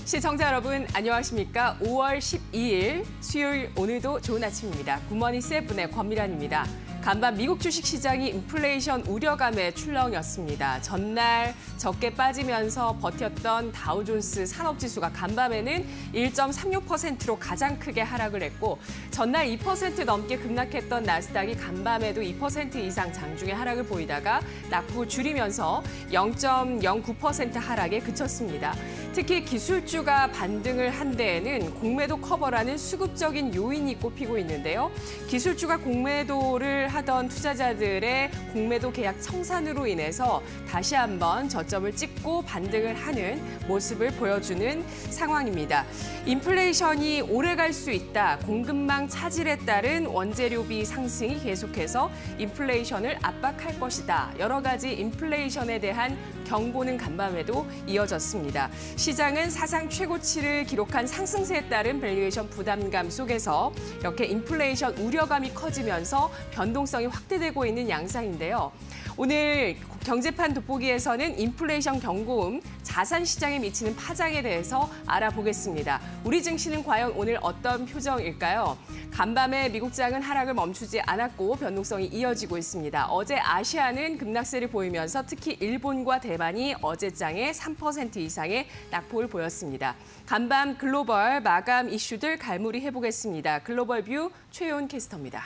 시청자 여러분 안녕하십니까? 5월 12일 수요일 오늘도 좋은 아침입니다. 굿모닝 세븐의 권미란입니다. 간밤 미국 주식시장이 인플레이션 우려감에 출렁였습니다. 전날 적게 빠지면서 버텼던 다우존스 산업지수가 간밤에는 1.36%로 가장 크게 하락을 했고 전날 2% 넘게 급락했던 나스닥이 간밤에도 2% 이상 장중에 하락을 보이다가 낙폭을 줄이면서 0.09% 하락에 그쳤습니다. 특히 기술주가 반등을 한 데에는 공매도 커버라는 수급적인 요인이 꼽히고 있는데요. 기술주가 공매도를 하던 투자자들의 공매도 계약 청산으로 인해서 다시 한번 저점을 찍고 반등을 하는 모습을 보여주는 상황입니다. 인플레이션이 오래 갈 수 있다. 공급망 차질에 따른 원재료비 상승이 계속해서 인플레이션을 압박할 것이다. 여러 가지 인플레이션에 대한 경고는 간밤에도 이어졌습니다. 시장은 사상 최고치를 기록한 상승세에 따른 밸류에이션 부담감 속에서 이렇게 인플레이션 우려감이 커지면서 변동성이 확대되고 있는 양상인데요. 오늘 경제판 돋보기에서는 인플레이션 경고음, 자산 시장에 미치는 파장에 대해서 알아보겠습니다. 우리 증시는 과연 오늘 어떤 표정일까요? 간밤에 미국장은 하락을 멈추지 않았고 변동성이 이어지고 있습니다. 어제 아시아는 급락세를 보이면서 특히 일본과 대만이 어제장에 3% 이상의 낙폭을 보였습니다. 간밤 글로벌 마감 이슈들 갈무리 해보겠습니다. 글로벌 뷰 최효은 캐스터입니다.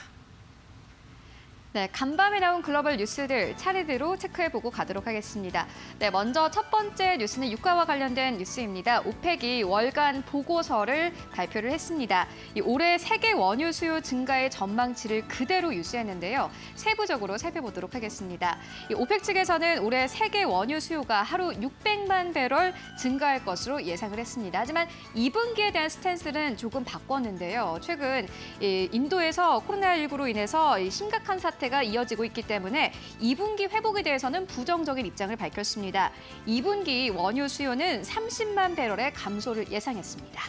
네, 간밤에 나온 글로벌 뉴스들 차례대로 체크해보고 가도록 하겠습니다. 네, 먼저 첫 번째 뉴스는 유가와 관련된 뉴스입니다. 오펙이 월간 보고서를 발표를 했습니다. 올해 세계 원유 수요 증가의 전망치를 그대로 유지했는데요. 세부적으로 살펴보도록 하겠습니다. 오펙 측에서는 올해 세계 원유 수요가 하루 600만 배럴 증가할 것으로 예상을 했습니다. 하지만 2분기에 대한 스탠스는 조금 바꿨는데요. 최근 인도에서 코로나19로 인해서 심각한 사태가 이어지고 있기 때문에 2분기 회복에 대해서는 부정적인 입장을 밝혔습니다. 2분기 원유 수요는 30만 배럴의 감소를 예상했습니다.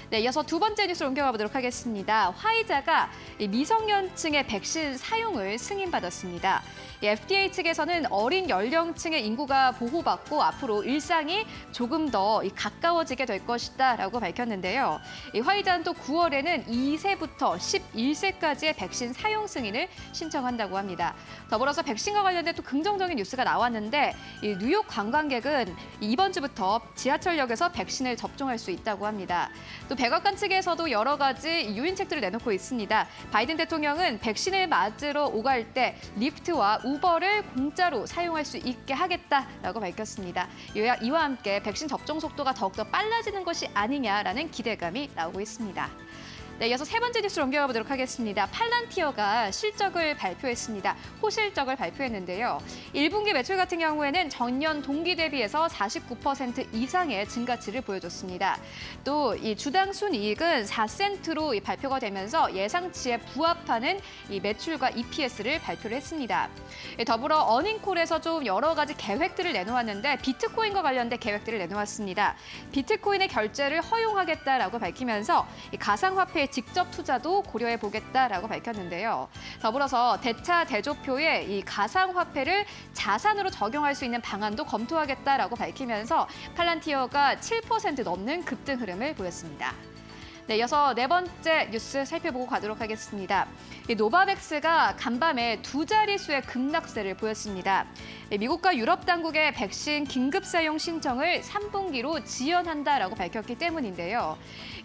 네, 이어서 두 번째 뉴스로 옮겨가 보도록 하겠습니다. 화이자가 미성년층의 백신 사용을 승인받았습니다. FDA 측에서는 어린 연령층의 인구가 보호받고 앞으로 일상이 조금 더 가까워지게 될 것이다라고 밝혔는데요. 화이자는 또 9월에는 2세부터 11세까지의 백신 사용 승인을 신청한다고 합니다. 더불어서 백신과 관련된 또 긍정적인 뉴스가 나왔는데 뉴욕 관광객은 이번 주부터 지하철역에서 백신을 접종할 수 있다고 합니다. 또 백악관 측에서도 여러 가지 유인책들을 내놓고 있습니다. 바이든 대통령은 백신을 맞으러 오갈 때 리프트와 우버를 공짜로 사용할 수 있게 하겠다라고 밝혔습니다. 이와 함께 백신 접종 속도가 더욱더 빨라지는 것이 아니냐라는 기대감이 나오고 있습니다. 네, 이어서 세 번째 뉴스로 옮겨가 보도록 하겠습니다. 팔란티어가 실적을 발표했습니다. 호실적을 발표했는데요. 1분기 매출 같은 경우에는 전년 동기 대비해서 49% 이상의 증가치를 보여줬습니다. 또 이 주당 순이익은 4센트로 발표가 되면서 예상치에 부합하는 이 매출과 EPS를 발표를 했습니다. 더불어 어닝콜에서 좀 여러 가지 계획들을 내놓았는데 비트코인과 관련된 계획들을 내놓았습니다. 비트코인의 결제를 허용하겠다라고 밝히면서 이 가상화폐 직접 투자도 고려해 보겠다라고 밝혔는데요. 더불어서 대차 대조표에 이 가상화폐를 자산으로 적용할 수 있는 방안도 검토하겠다라고 밝히면서 팔란티어가 7% 넘는 급등 흐름을 보였습니다. 네, 이어서 네 번째 뉴스 살펴보고 가도록 하겠습니다. 노바백스가 간밤에 두 자릿수의 급락세를 보였습니다. 미국과 유럽 당국의 백신 긴급 사용 신청을 3분기로 지연한다라고 밝혔기 때문인데요.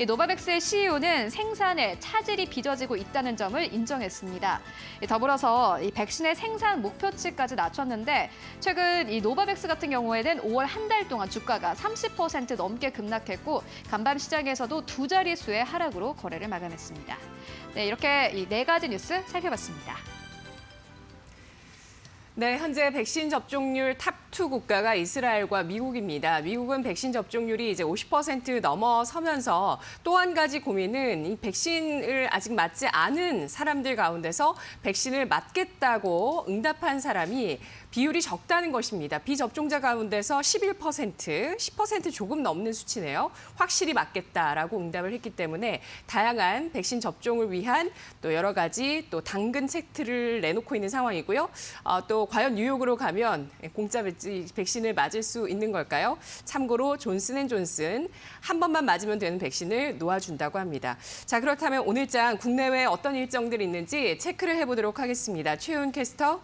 노바백스의 CEO는 생산에 차질이 빚어지고 있다는 점을 인정했습니다. 더불어서 이 백신의 생산 목표치까지 낮췄는데 최근 이 노바백스 같은 경우에는 5월 한 달 동안 주가가 30% 넘게 급락했고 간밤 시장에서도 두 자릿수의 하락으로 거래를 마감했습니다. 네, 이렇게 이 네 가지 뉴스 살펴봤습니다. 네, 현재 백신 접종률 탑2 국가가 이스라엘과 미국입니다. 미국은 백신 접종률이 이제 50% 넘어서면서 또 한 가지 고민은 이 백신을 아직 맞지 않은 사람들 가운데서 백신을 맞겠다고 응답한 사람이 비율이 적다는 것입니다. 비접종자 가운데서 11%, 10% 조금 넘는 수치네요. 확실히 맞겠다라고 응답을 했기 때문에 다양한 백신 접종을 위한 또 여러 가지 또 당근 책들을 내놓고 있는 상황이고요. 또 과연 뉴욕으로 가면 공짜 백신을 맞을 수 있는 걸까요? 참고로 존슨앤존슨 한 번만 맞으면 되는 백신을 놓아준다고 합니다. 자, 그렇다면 오늘장 국내외 어떤 일정들이 있는지 체크를 해보도록 하겠습니다. 최윤 캐스터.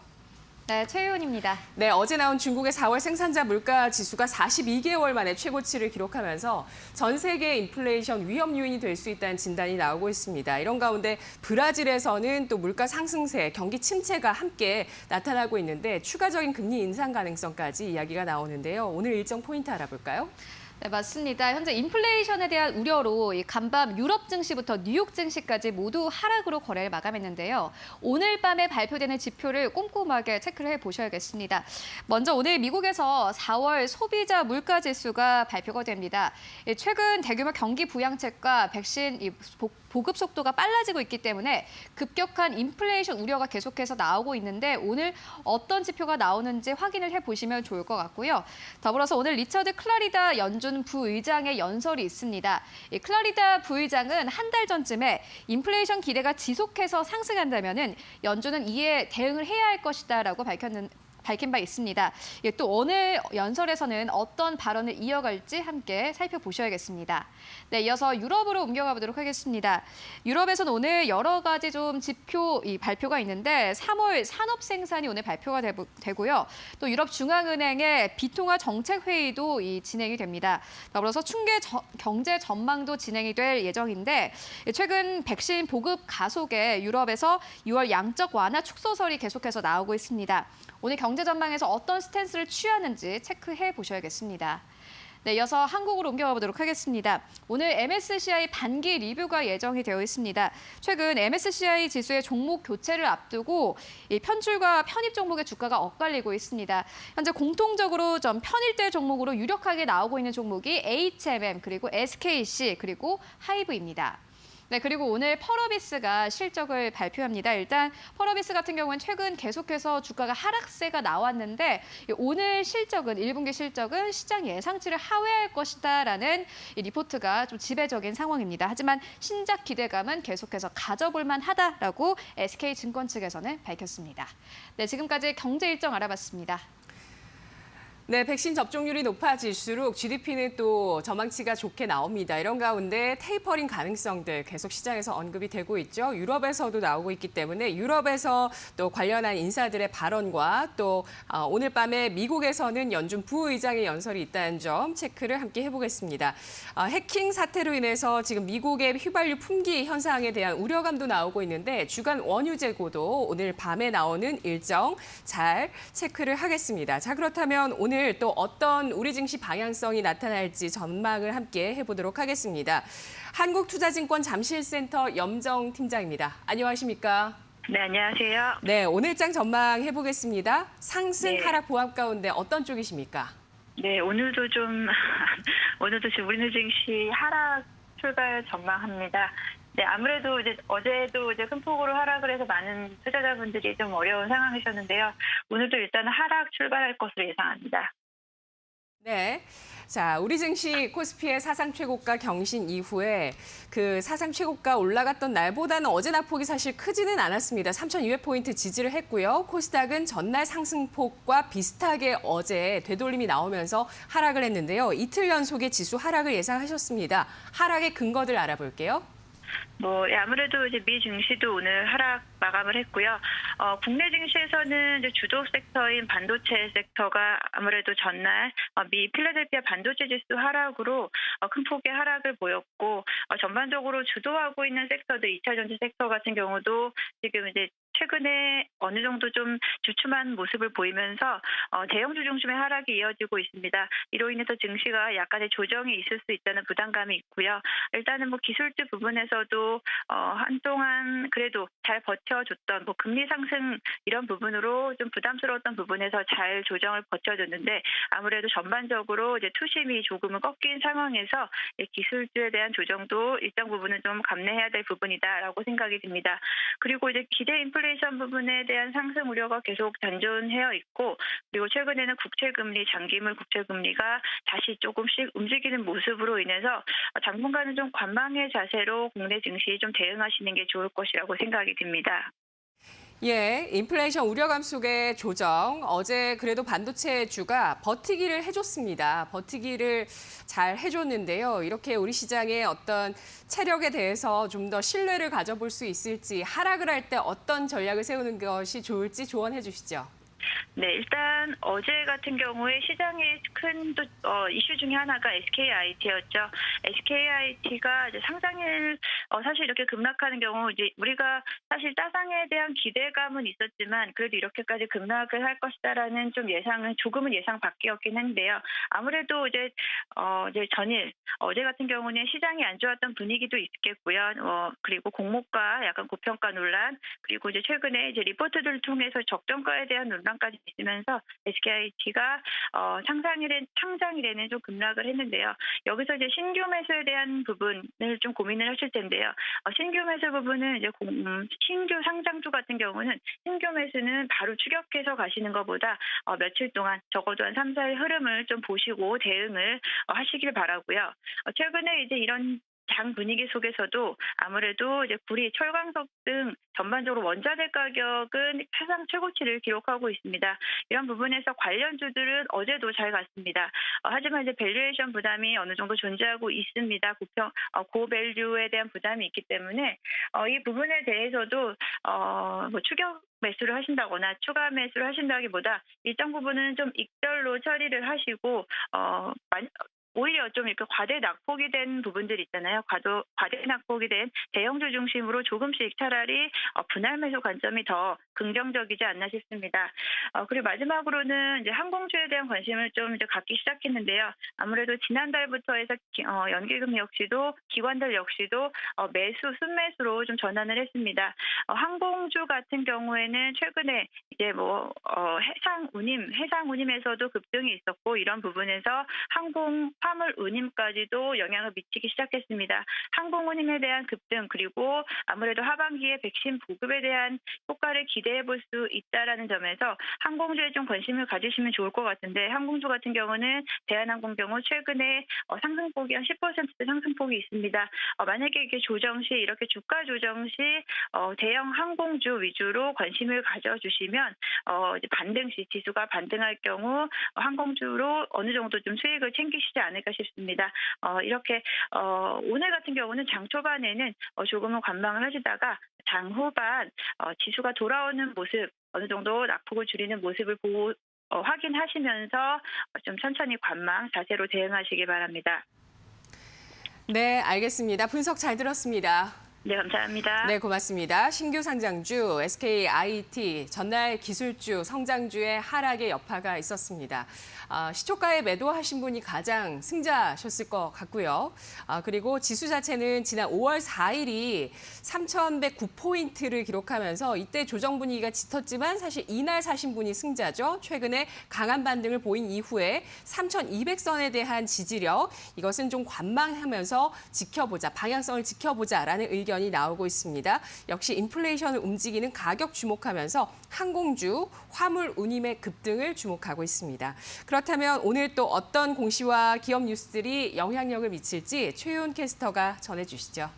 네, 최윤입니다. 네, 어제 나온 중국의 4월 생산자 물가 지수가 42개월 만에 최고치를 기록하면서 전 세계 인플레이션 위험 요인이 될 수 있다는 진단이 나오고 있습니다. 이런 가운데 브라질에서는 또 물가 상승세, 경기 침체가 함께 나타나고 있는데 추가적인 금리 인상 가능성까지 이야기가 나오는데요. 오늘 일정 포인트 알아볼까요? 네, 맞습니다. 현재 인플레이션에 대한 우려로 이 간밤 유럽 증시부터 뉴욕 증시까지 모두 하락으로 거래를 마감했는데요. 오늘 밤에 발표되는 지표를 꼼꼼하게 체크를 해보셔야겠습니다. 먼저 오늘 미국에서 4월 소비자 물가 지수가 발표가 됩니다. 최근 대규모 경기 부양책과 백신 보급 속도가 빨라지고 있기 때문에 급격한 인플레이션 우려가 계속해서 나오고 있는데 오늘 어떤 지표가 나오는지 확인을 해보시면 좋을 것 같고요. 더불어서 오늘 리처드 클라리다 연준 부의장의 연설이 있습니다. 이 클라리다 부의장은 한 달 전쯤에 인플레이션 기대가 지속해서 상승한다면은 연준은 이에 대응을 해야 할 것이다라고 밝힌 바 있습니다. 또 오늘 연설에서는 어떤 발언을 이어갈지 함께 살펴보셔야겠습니다. 네, 이어서 유럽으로 옮겨가 보도록 하겠습니다. 유럽에서는 오늘 여러 가지 좀 지표 발표가 있는데 3월 산업 생산이 오늘 발표가 되고요. 또 유럽 중앙은행의 비통화 정책 회의도 진행이 됩니다. 더불어서 충계 경제 전망도 진행이 될 예정인데 최근 백신 보급 가속에 유럽에서 6월 양적 완화 축소설이 계속해서 나오고 있습니다. 오늘 경제 전망에서 어떤 스탠스를 취하는지 체크해 보셔야겠습니다. 네, 이어서 한국으로 옮겨가 보도록 하겠습니다. 오늘 MSCI 반기 리뷰가 예정이 되어 있습니다. 최근 MSCI 지수의 종목 교체를 앞두고 이 편출과 편입 종목의 주가가 엇갈리고 있습니다. 현재 공통적으로 좀 편일대 종목으로 유력하게 나오고 있는 종목이 HMM, 그리고 SKC, 그리고 하이브입니다. 네, 그리고 오늘 펄어비스가 실적을 발표합니다. 일단 펄어비스 같은 경우는 최근 계속해서 주가가 하락세가 나왔는데 오늘 실적은 1분기 실적은 시장 예상치를 하회할 것이다라는 리포트가 좀 지배적인 상황입니다. 하지만 신작 기대감은 계속해서 가져볼 만하다라고 SK증권 측에서는 밝혔습니다. 네, 지금까지 경제 일정 알아봤습니다. 네, 백신 접종률이 높아질수록 GDP는 또 전망치가 좋게 나옵니다. 이런 가운데 테이퍼링 가능성들 계속 시장에서 언급이 되고 있죠. 유럽에서도 나오고 있기 때문에 유럽에서 또 관련한 인사들의 발언과 또 오늘 밤에 미국에서는 연준 부의장의 연설이 있다는 점 체크를 함께 해보겠습니다. 해킹 사태로 인해서 지금 미국의 휘발유 품귀 현상에 대한 우려감도 나오고 있는데 주간 원유 재고도 오늘 밤에 나오는 일정 잘 체크를 하겠습니다. 자, 그렇다면 오늘 또 어떤 우리 증시 방향성이 나타날지 전망을 함께 해보도록 하겠습니다. 한국투자증권 잠실센터 염정 팀장입니다. 안녕하십니까? 네, 안녕하세요. 네, 오늘장 전망 해보겠습니다. 상승, 네. 하락 보합 가운데 어떤 쪽이십니까? 네, 오늘도 지금 우리는 증시 하락 출발 전망합니다. 네, 아무래도 어제도 큰 폭으로 하락을 해서 많은 투자자분들이 좀 어려운 상황이셨는데요. 오늘도 일단은 하락 출발할 것으로 예상합니다. 네. 자, 우리 증시 코스피의 사상 최고가 경신 이후에 그 사상 최고가 올라갔던 날보다는 어제 낙폭이 사실 크지는 않았습니다. 3,200포인트 지지를 했고요. 코스닥은 전날 상승폭과 비슷하게 어제 되돌림이 나오면서 하락을 했는데요. 이틀 연속의 지수 하락을 예상하셨습니다. 하락의 근거들 알아볼게요. 아무래도 미 증시도 오늘 하락 마감을 했고요. 국내 증시에서는 주도 섹터인 반도체 섹터가 아무래도 전날 미 필라델피아 반도체 지수 하락으로 큰 폭의 하락을 보였고 전반적으로 주도하고 있는 섹터들 2차 전지 섹터 같은 경우도 지금 최근에 어느 정도 좀 주춤한 모습을 보이면서 대형주 중심의 하락이 이어지고 있습니다. 이로 인해서 증시가 약간의 조정이 있을 수 있다는 부담감이 있고요. 일단은 기술주 부분에서도 한동안 그래도 잘 버텨줬던 금리 상승 이런 부분으로 좀 부담스러웠던 부분에서 잘 조정을 버텨줬는데 아무래도 전반적으로 투심이 조금은 꺾인 상황에서 기술주에 대한 조정도 일정 부분은 좀 감내해야 될 부분이다라고 생각이 듭니다. 그리고 기대 인플레이션 인플레이션 부분에 대한 상승 우려가 계속 잔존해어 있고 그리고 최근에는 국채금리, 장기물 국채금리가 다시 조금씩 움직이는 모습으로 인해서 당분간은 좀 관망의 자세로 국내 증시에 좀 대응하시는 게 좋을 것이라고 생각이 듭니다. 예, 인플레이션 우려감 속의 조정. 어제 그래도 반도체주가 버티기를 해줬습니다. 버티기를 잘 해줬는데요. 이렇게 우리 시장의 어떤 체력에 대해서 좀 더 신뢰를 가져볼 수 있을지, 하락을 할 때 어떤 전략을 세우는 것이 좋을지 조언해 주시죠. 네, 일단 어제 같은 경우에 시장의 큰 이슈 중에 하나가 SKIT였죠. SKIT가 이제 상장일 사실 이렇게 급락하는 경우 이제 우리가 사실 따상에 대한 기대감은 있었지만 그래도 이렇게까지 급락을 할 것이다라는 좀 예상은 조금은 예상 밖이었긴 한데요. 아무래도 이제 전일 어제 같은 경우는 시장이 안 좋았던 분위기도 있겠고요. 그리고 공모가 약간 고평가 논란 그리고 이제 최근에 이제 리포트들을 통해서 적정가에 대한 논란까지 있으면서 SKIT가 상장일에는 좀 급락을 했는데요. 여기서 이제 신규 매수에 대한 부분을 좀 고민을 하실 텐데요. 신규 매수 부분은 이제 신규 상장주 같은 경우는 신규 매수는 바로 추격해서 가시는 것보다 며칠 동안 적어도 한 3, 4일 흐름을 좀 보시고 대응을 하시길 바라고요. 최근에 이제 이런 장 분위기 속에서도 아무래도 이제 구리, 철광석 등 전반적으로 원자재 가격은 사상 최고치를 기록하고 있습니다. 이런 부분에서 관련주들은 어제도 잘 갔습니다. 하지만 이제 밸류에이션 부담이 어느 정도 존재하고 있습니다. 고밸류에 대한 부담이 있기 때문에 이 부분에 대해서도 추격 매수를 하신다거나 추가 매수를 하신다기보다 일정 부분은 좀 익절로 처리를 하시고 오히려 좀 이렇게 과대 낙폭이 된 부분들 있잖아요. 과대 낙폭이 된 대형주 중심으로 조금씩 차라리 분할 매수 관점이 더 긍정적이지 않나 싶습니다. 그리고 마지막으로는 이제 항공주에 대한 관심을 좀 이제 갖기 시작했는데요. 아무래도 지난달부터 해서 연기금 역시도 기관들 역시도 순매수로 좀 전환을 했습니다. 항공주 같은 경우에는 최근에 이제 해상운임에서도 급등이 있었고 이런 부분에서 화물 운임까지도 영향을 미치기 시작했습니다. 항공운임에 대한 급등 그리고 아무래도 하반기에 백신 보급에 대한 효과를 기대해 볼 수 있다라는 점에서 항공주에 좀 관심을 가지시면 좋을 것 같은데 항공주 같은 경우는 대한항공 경우 최근에 상승폭이 한 10% 상승폭이 있습니다. 만약에 이게 조정 시 이렇게 주가 조정 시 대형 항공주 위주로 관심을 가져주시면 이제 반등 시 지수가 반등할 경우 항공주로 어느 정도 좀 수익을 챙기시지 않을까 싶습니다. 이렇게 오늘 같은 경우는 장 초반에는 조금은 관망을 하시다가 장 후반 지수가 돌아오는 모습 어느 정도 낙폭을 줄이는 모습을 확인하시면서 좀 천천히 관망 자세로 대응하시기 바랍니다. 네, 알겠습니다. 분석 잘 들었습니다. 네, 감사합니다. 네, 고맙습니다. 신규 상장주 SKIT 전날 기술주 성장주의 하락의 여파가 있었습니다. 시초가에 매도하신 분이 가장 승자셨을 것 같고요. 그리고 지수 자체는 지난 5월 4일이 3,109포인트를 기록하면서 이때 조정 분위기가 짙었지만 사실 이날 사신 분이 승자죠. 최근에 강한 반등을 보인 이후에 3,200선에 대한 지지력 이것은 좀 관망하면서 지켜보자, 방향성을 지켜보자라는 의견이 나오고 있습니다. 역시 인플레이션을 움직이는 가격 주목하면서 항공주, 화물 운임의 급등을 주목하고 있습니다. 그렇다면 오늘 또 어떤 공시와 기업 뉴스들이 영향력을 미칠지 최윤 캐스터가 전해주시죠.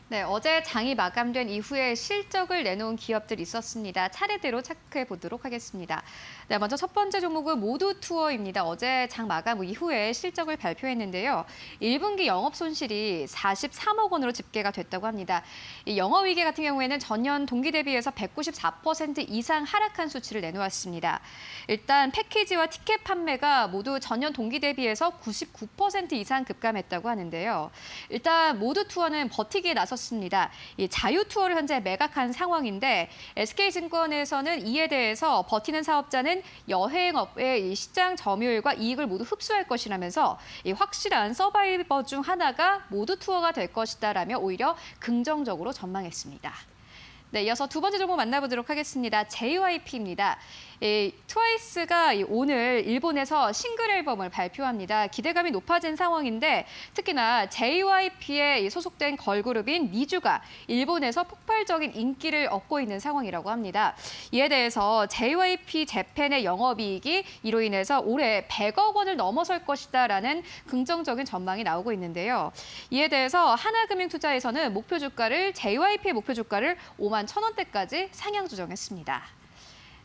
네, 어제 장이 마감된 이후에 실적을 내놓은 기업들이 있었습니다. 차례대로 체크해 보도록 하겠습니다. 네, 먼저 첫 번째 종목은 모두 투어입니다. 어제 장 마감 이후에 실적을 발표했는데요. 1분기 영업 손실이 43억 원으로 집계가 됐다고 합니다. 이 영업이익 같은 경우에는 전년 동기 대비해서 194% 이상 하락한 수치를 내놓았습니다. 일단 패키지와 티켓 판매가 모두 전년 동기 대비해서 99% 이상 급감했다고 하는데요. 일단 모두 투어는 버티기에 나섰습니다. 이 자유 투어를 현재 매각한 상황인데 SK증권에서는 이에 대해서 버티는 사업자는 여행업의 이 시장 점유율과 이익을 모두 흡수할 것이라면서 이 확실한 서바이버 중 하나가 모두 투어가 될 것이다라며 오히려 긍정적으로 전망했습니다. 네, 이어서 두 번째 종목 만나보도록 하겠습니다. JYP입니다. 트와이스가 오늘 일본에서 싱글 앨범을 발표합니다. 기대감이 높아진 상황인데 특히나 JYP에 소속된 걸그룹인 니쥬가 일본에서 폭발적인 인기를 얻고 있는 상황이라고 합니다. 이에 대해서 JYP 재팬의 영업이익이 이로 인해서 올해 100억 원을 넘어설 것이다라는 긍정적인 전망이 나오고 있는데요. 이에 대해서 하나금융투자에서는 목표 주가를 JYP의 목표 주가를 5만 1,000원대까지 상향 조정했습니다.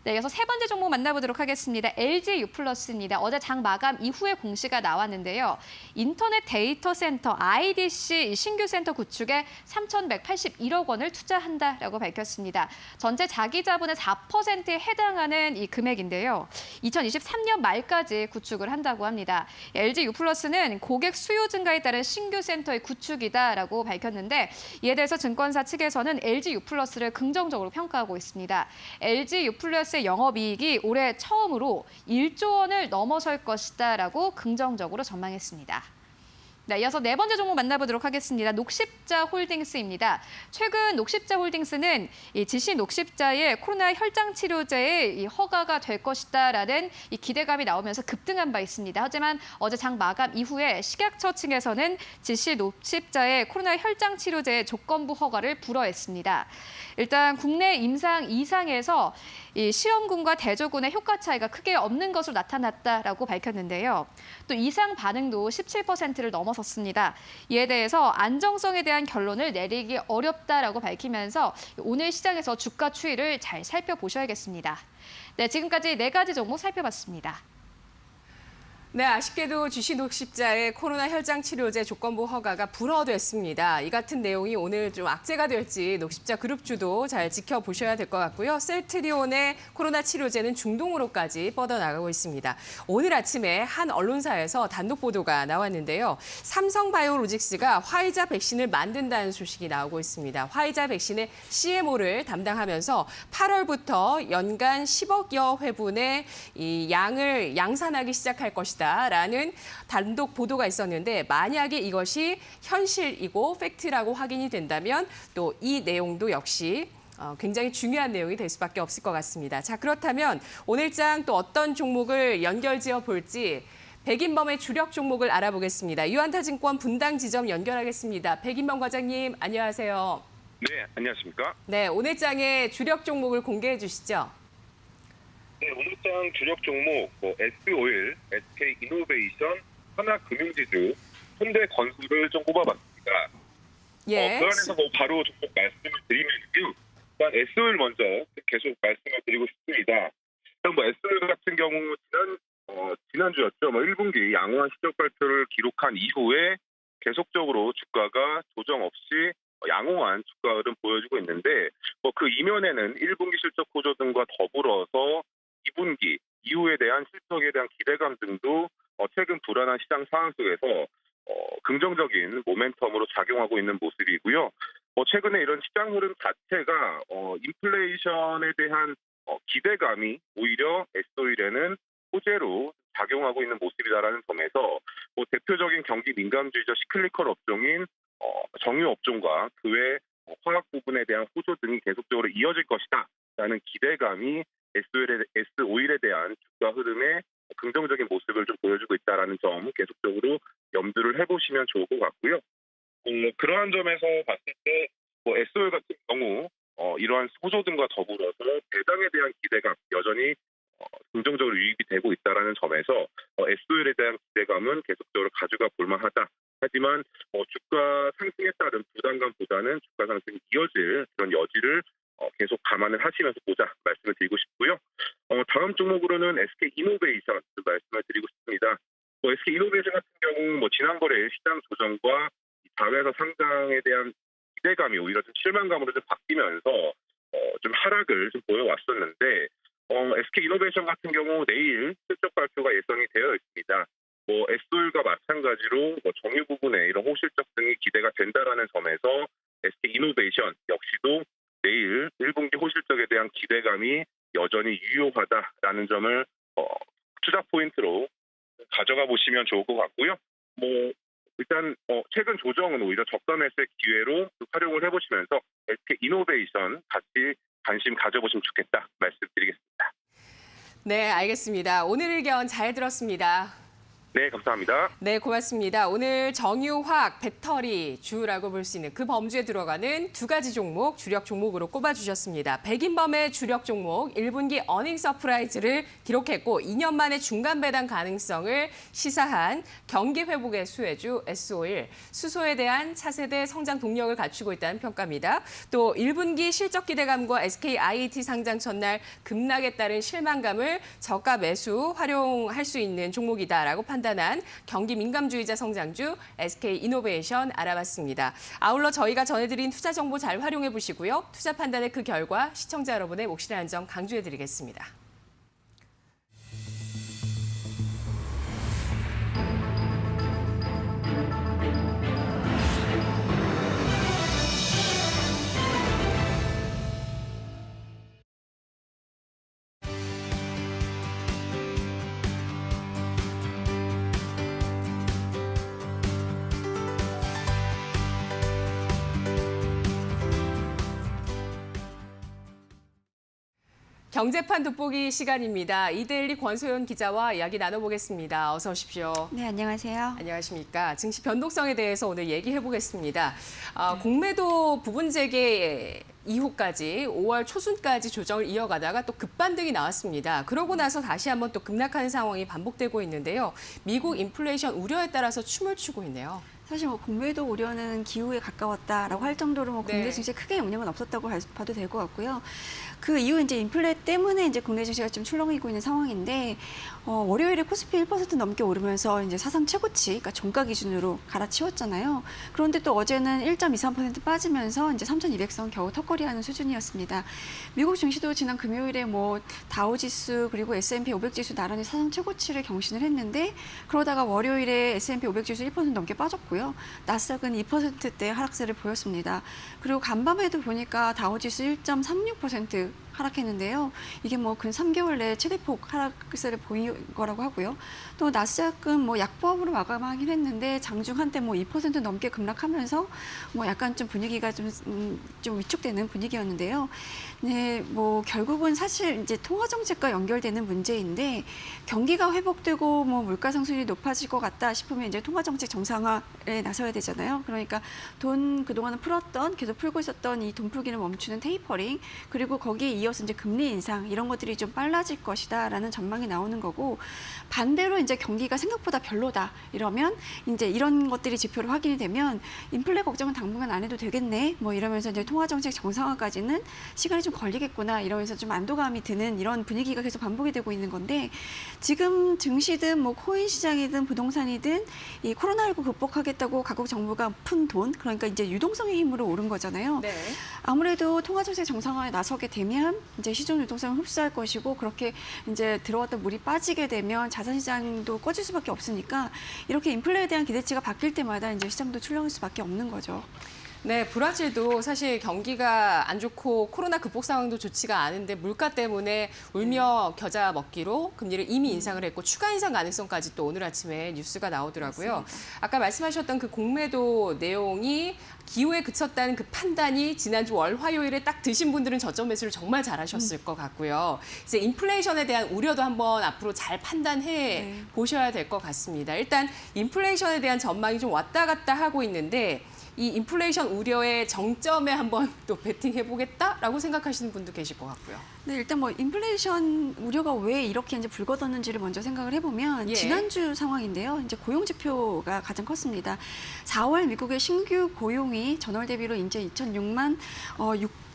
네, 이어서 세 번째 종목 만나보도록 하겠습니다. LG유플러스입니다. 어제 장 마감 이후에 공시가 나왔는데요. 인터넷 데이터 센터 IDC 신규 센터 구축에 3,181억 원을 투자한다라고 밝혔습니다. 전체 자기 자본의 4%에 해당하는 이 금액인데요. 2023년 말까지 구축을 한다고 합니다. LG유플러스는 고객 수요 증가에 따른 신규 센터의 구축이다라고 밝혔는데 이에 대해서 증권사 측에서는 LG유플러스를 긍정적으로 평가하고 있습니다. LG유플러스의 영업이익이 올해 처음으로 1조 원을 넘어설 것이다라고 긍정적으로 전망했습니다. 네, 이어서 네 번째 종목 만나보도록 하겠습니다. 녹십자 홀딩스입니다. 최근 녹십자 홀딩스는 이 지시 녹십자의 코로나 혈장 치료제의 허가가 될 것이다라는 이 기대감이 나오면서 급등한 바 있습니다. 하지만 어제 장 마감 이후에 식약처 측에서는 지시 녹십자의 코로나 혈장 치료제의 조건부 허가를 불허했습니다. 일단 국내 임상 2상에서 이 시험군과 대조군의 효과 차이가 크게 없는 것으로 나타났다라고 밝혔는데요. 또 이상 반응도 17%를 넘어섰습니다. 이에 대해서 안정성에 대한 결론을 내리기 어렵다라고 밝히면서 오늘 시장에서 주가 추이를 잘 살펴보셔야겠습니다. 네, 지금까지 네 가지 종목 살펴봤습니다. 네, 아쉽게도 GC 녹십자의 코로나 혈장 치료제 조건부 허가가 불허됐습니다. 이 같은 내용이 오늘 좀 악재가 될지 녹십자 그룹주도 잘 지켜보셔야 될 것 같고요. 셀트리온의 코로나 치료제는 중동으로까지 뻗어나가고 있습니다. 오늘 아침에 한 언론사에서 단독 보도가 나왔는데요. 삼성바이오로직스가 화이자 백신을 만든다는 소식이 나오고 있습니다. 화이자 백신의 CMO를 담당하면서 8월부터 연간 10억여 회분의 이 양을 양산하기 시작할 것이다. 라는 단독 보도가 있었는데 만약에 이것이 현실이고 팩트라고 확인이 된다면 또 이 내용도 역시 굉장히 중요한 내용이 될 수밖에 없을 것 같습니다. 자, 그렇다면 오늘장 또 어떤 종목을 연결지어 볼지 백인범의 주력 종목을 알아보겠습니다. 유한타증권 분당 지점 연결하겠습니다. 백인범 과장님, 안녕하세요. 네, 안녕하십니까? 네, 오늘장의 주력 종목을 공개해 주시죠. 네, 오늘장 주력 종목 S오일, SK이노베이션, 하나금융지주, 현대건설을 좀 꼽아봤습니다. 예. 그 안에서 바로 종목 말씀을 드리면요. 일단 S오일 먼저 계속 말씀을 드리고 싶습니다. 일단 S오일 같은 경우 지난주였죠. 1분기 양호한 실적 발표를 기록한 이후에 계속적으로 주가가 조정 없이 양호한 주가 흐름 보여주고 있는데 그 이면에는 1분기 실적 호조 등과 더불어서 2분기 이후에 대한 실적에 대한 기대감 등도 최근 불안한 시장 상황 속에서 긍정적인 모멘텀으로 작용하고 있는 모습이고요. 최근에 이런 시장 흐름 자체가 인플레이션에 대한 기대감이 오히려 S오일에는 호재로 작용하고 있는 모습이다라는 점에서 대표적인 경기 민감주의적 시클리컬 업종인 정유 업종과 그 외 화학 부분에 대한 호조 등이 계속적으로 이어질 것이다라는 기대감이 S오일에 대한 주가 흐름에 긍정적인 모습을 좀 보여주고 있다는 점 계속적으로 염두를 해보시면 좋을 것 같고요. 그러한 점에서 봤을 때 S오일 같은 경우 이러한 호조 등과 더불어서 배당에 대한 기대감 여전히 긍정적으로 유입이 되고 있다는 점에서 S오일에 대한 기대감은 계속적으로 가져가 볼만하다. 하지만 주가 상승에 따른 부담감보다는 주가 상승이 이어질 그런 여지를 계속 감안을 하시면서 보자 말씀을 드리고 싶고요. 다음 종목으로는 SK이노베이션 말씀을 드리고 싶습니다. SK이노베이션 같은 경우 지난번에 시장 조정과 자회사 상장에 대한 기대감이 오히려 좀 실망감으로 좀 바뀌면서 좀 하락을 좀 보여왔었는데 SK이노베이션 같은 경우 내일 실적 발표가 예정이 되어 있습니다. S오일과 마찬가지로 정유 부분에 이런 호실적 등이 기대가 된다라는 점에서 SK이노베이션 역시도 내일 1분기 호실적에 대한 기대감이 여전히 유효하다라는 점을 투자 포인트로 가져가 보시면 좋을 것 같고요. 일단 최근 조정은 오히려 적가 매수의 기회로 활용을 해보시면서 SK이노베이션 같이 관심 가져보시면 좋겠다 말씀드리겠습니다. 네, 알겠습니다. 오늘 의견 잘 들었습니다. 네, 감사합니다. 네, 고맙습니다. 오늘 정유화학, 배터리 주라고 볼 수 있는 그 범주에 들어가는 두 가지 종목, 주력 종목으로 꼽아주셨습니다. 백인범의 주력 종목 1분기 어닝 서프라이즈를 기록했고 2년 만에 중간 배당 가능성을 시사한 경기 회복의 수혜주 S-오일, 수소에 대한 차세대 성장 동력을 갖추고 있다는 평가입니다. 또 1분기 실적 기대감과 SK IET 상장 첫날 급락에 따른 실망감을 저가 매수 활용할 수 있는 종목이다라고 판단한 경기 민감주의자 성장주 SK 이노베이션 알아봤습니다. 아울러 저희가 전해드린 투자 정보 잘 활용해 보시고요. 투자 판단의 그 결과 시청자 여러분의 몫이라는 점 강조해 드리겠습니다. 경제판 돋보기 시간입니다. 이데일리 권소연 기자와 이야기 나눠보겠습니다. 어서 오십시오. 네, 안녕하세요. 안녕하십니까. 증시 변동성에 대해서 오늘 얘기해 보겠습니다. 공매도 부분 재개 이후까지 5월 초순까지 조정을 이어가다가 또 급반등이 나왔습니다. 그러고 나서 다시 한번 또 급락하는 상황이 반복되고 있는데요. 미국 인플레이션 우려에 따라서 춤을 추고 있네요. 사실 뭐 공매도 우려는 기후에 가까웠다라고 할 정도로 뭐 국내 네. 증시에 크게 영향은 없었다고 봐도 될 것 같고요. 그 이후 이제 인플레 때문에 이제 국내 증시가 좀 출렁이고 있는 상황인데 월요일에 코스피 1% 넘게 오르면서 이제 사상 최고치, 그러니까 종가 기준으로 갈아치웠잖아요. 그런데 또 어제는 1.23% 빠지면서 이제 3,200선 겨우 턱걸이하는 수준이었습니다. 미국 증시도 지난 금요일에 뭐 다우 지수 그리고 S&P 500 지수 나란히 사상 최고치를 경신을 했는데 그러다가 월요일에 S&P 500 지수 1% 넘게 빠졌고요. 나스닥은 2%대 하락세를 보였습니다. 그리고 간밤에도 보니까 다우 지수 1.36% 하락했는데요. 이게 뭐 근 3개월 내에 최대폭 하락세를 보인 거라고 하고요. 또 나스닥은 뭐 약보합으로 마감하긴 했는데 장중 한때 뭐 2% 넘게 급락하면서 뭐 약간 좀 분위기가 좀 위축되는 분위기였는데요. 네, 뭐 결국은 사실 이제 통화 정책과 연결되는 문제인데 경기가 회복되고 뭐 물가 상승률이 높아질 것 같다 싶으면 이제 통화 정책 정상화에 나서야 되잖아요. 그러니까 돈 그동안은 풀었던 계속 풀고 있었던 이 돈 풀기를 멈추는 테이퍼링 그리고 거기에 이어서 이제 금리 인상 이런 것들이 좀 빨라질 것이다라는 전망이 나오는 거고 반대로 이제 경기가 생각보다 별로다 이러면 이제 이런 것들이 지표로 확인이 되면 인플레 걱정은 당분간 안 해도 되겠네 뭐 이러면서 이제 통화 정책 정상화까지는 시간이 좀 걸리겠구나 이러면서 좀 안도감이 드는 이런 분위기가 계속 반복이 되고 있는 건데 지금 증시든 뭐 코인 시장이든 부동산이든 이 코로나19 극복하겠다고 각국 정부가 푼 돈 그러니까 이제 유동성의 힘으로 오른 거잖아요. 네. 아무래도 통화 정책 정상화에 나서게 되면 이제 시중 유동성을 흡수할 것이고 그렇게 이제 들어왔던 물이 빠지게 되면 자산 시장도 꺼질 수밖에 없으니까 이렇게 인플레에 대한 기대치가 바뀔 때마다 이제 시장도 출렁일 수밖에 없는 거죠. 네, 브라질도 사실 경기가 안 좋고 코로나 극복 상황도 좋지가 않은데 물가 때문에 울며 겨자 먹기로 금리를 이미 인상을 했고 추가 인상 가능성까지 또 오늘 아침에 뉴스가 나오더라고요. 맞습니다. 아까 말씀하셨던 그 공매도 내용이 기호에 그쳤다는 그 판단이 지난주 월 화요일에 딱 드신 분들은 저점 매수를 정말 잘하셨을 것 같고요. 이제 인플레이션에 대한 우려도 한번 앞으로 잘 판단해 보셔야 될 것 같습니다. 일단 인플레이션에 대한 전망이 좀 왔다 갔다 하고 있는데 이 인플레이션 우려의 정점에 한번 또 베팅해보겠다라고 생각하시는 분도 계실 것 같고요. 네, 일단 뭐 인플레이션 우려가 왜 이렇게 이제 불거졌는지를 먼저 생각을 해보면 예. 지난주 상황인데요. 이제 고용 지표가 가장 컸습니다. 4월 미국의 신규 고용이 전월 대비로 이제 26만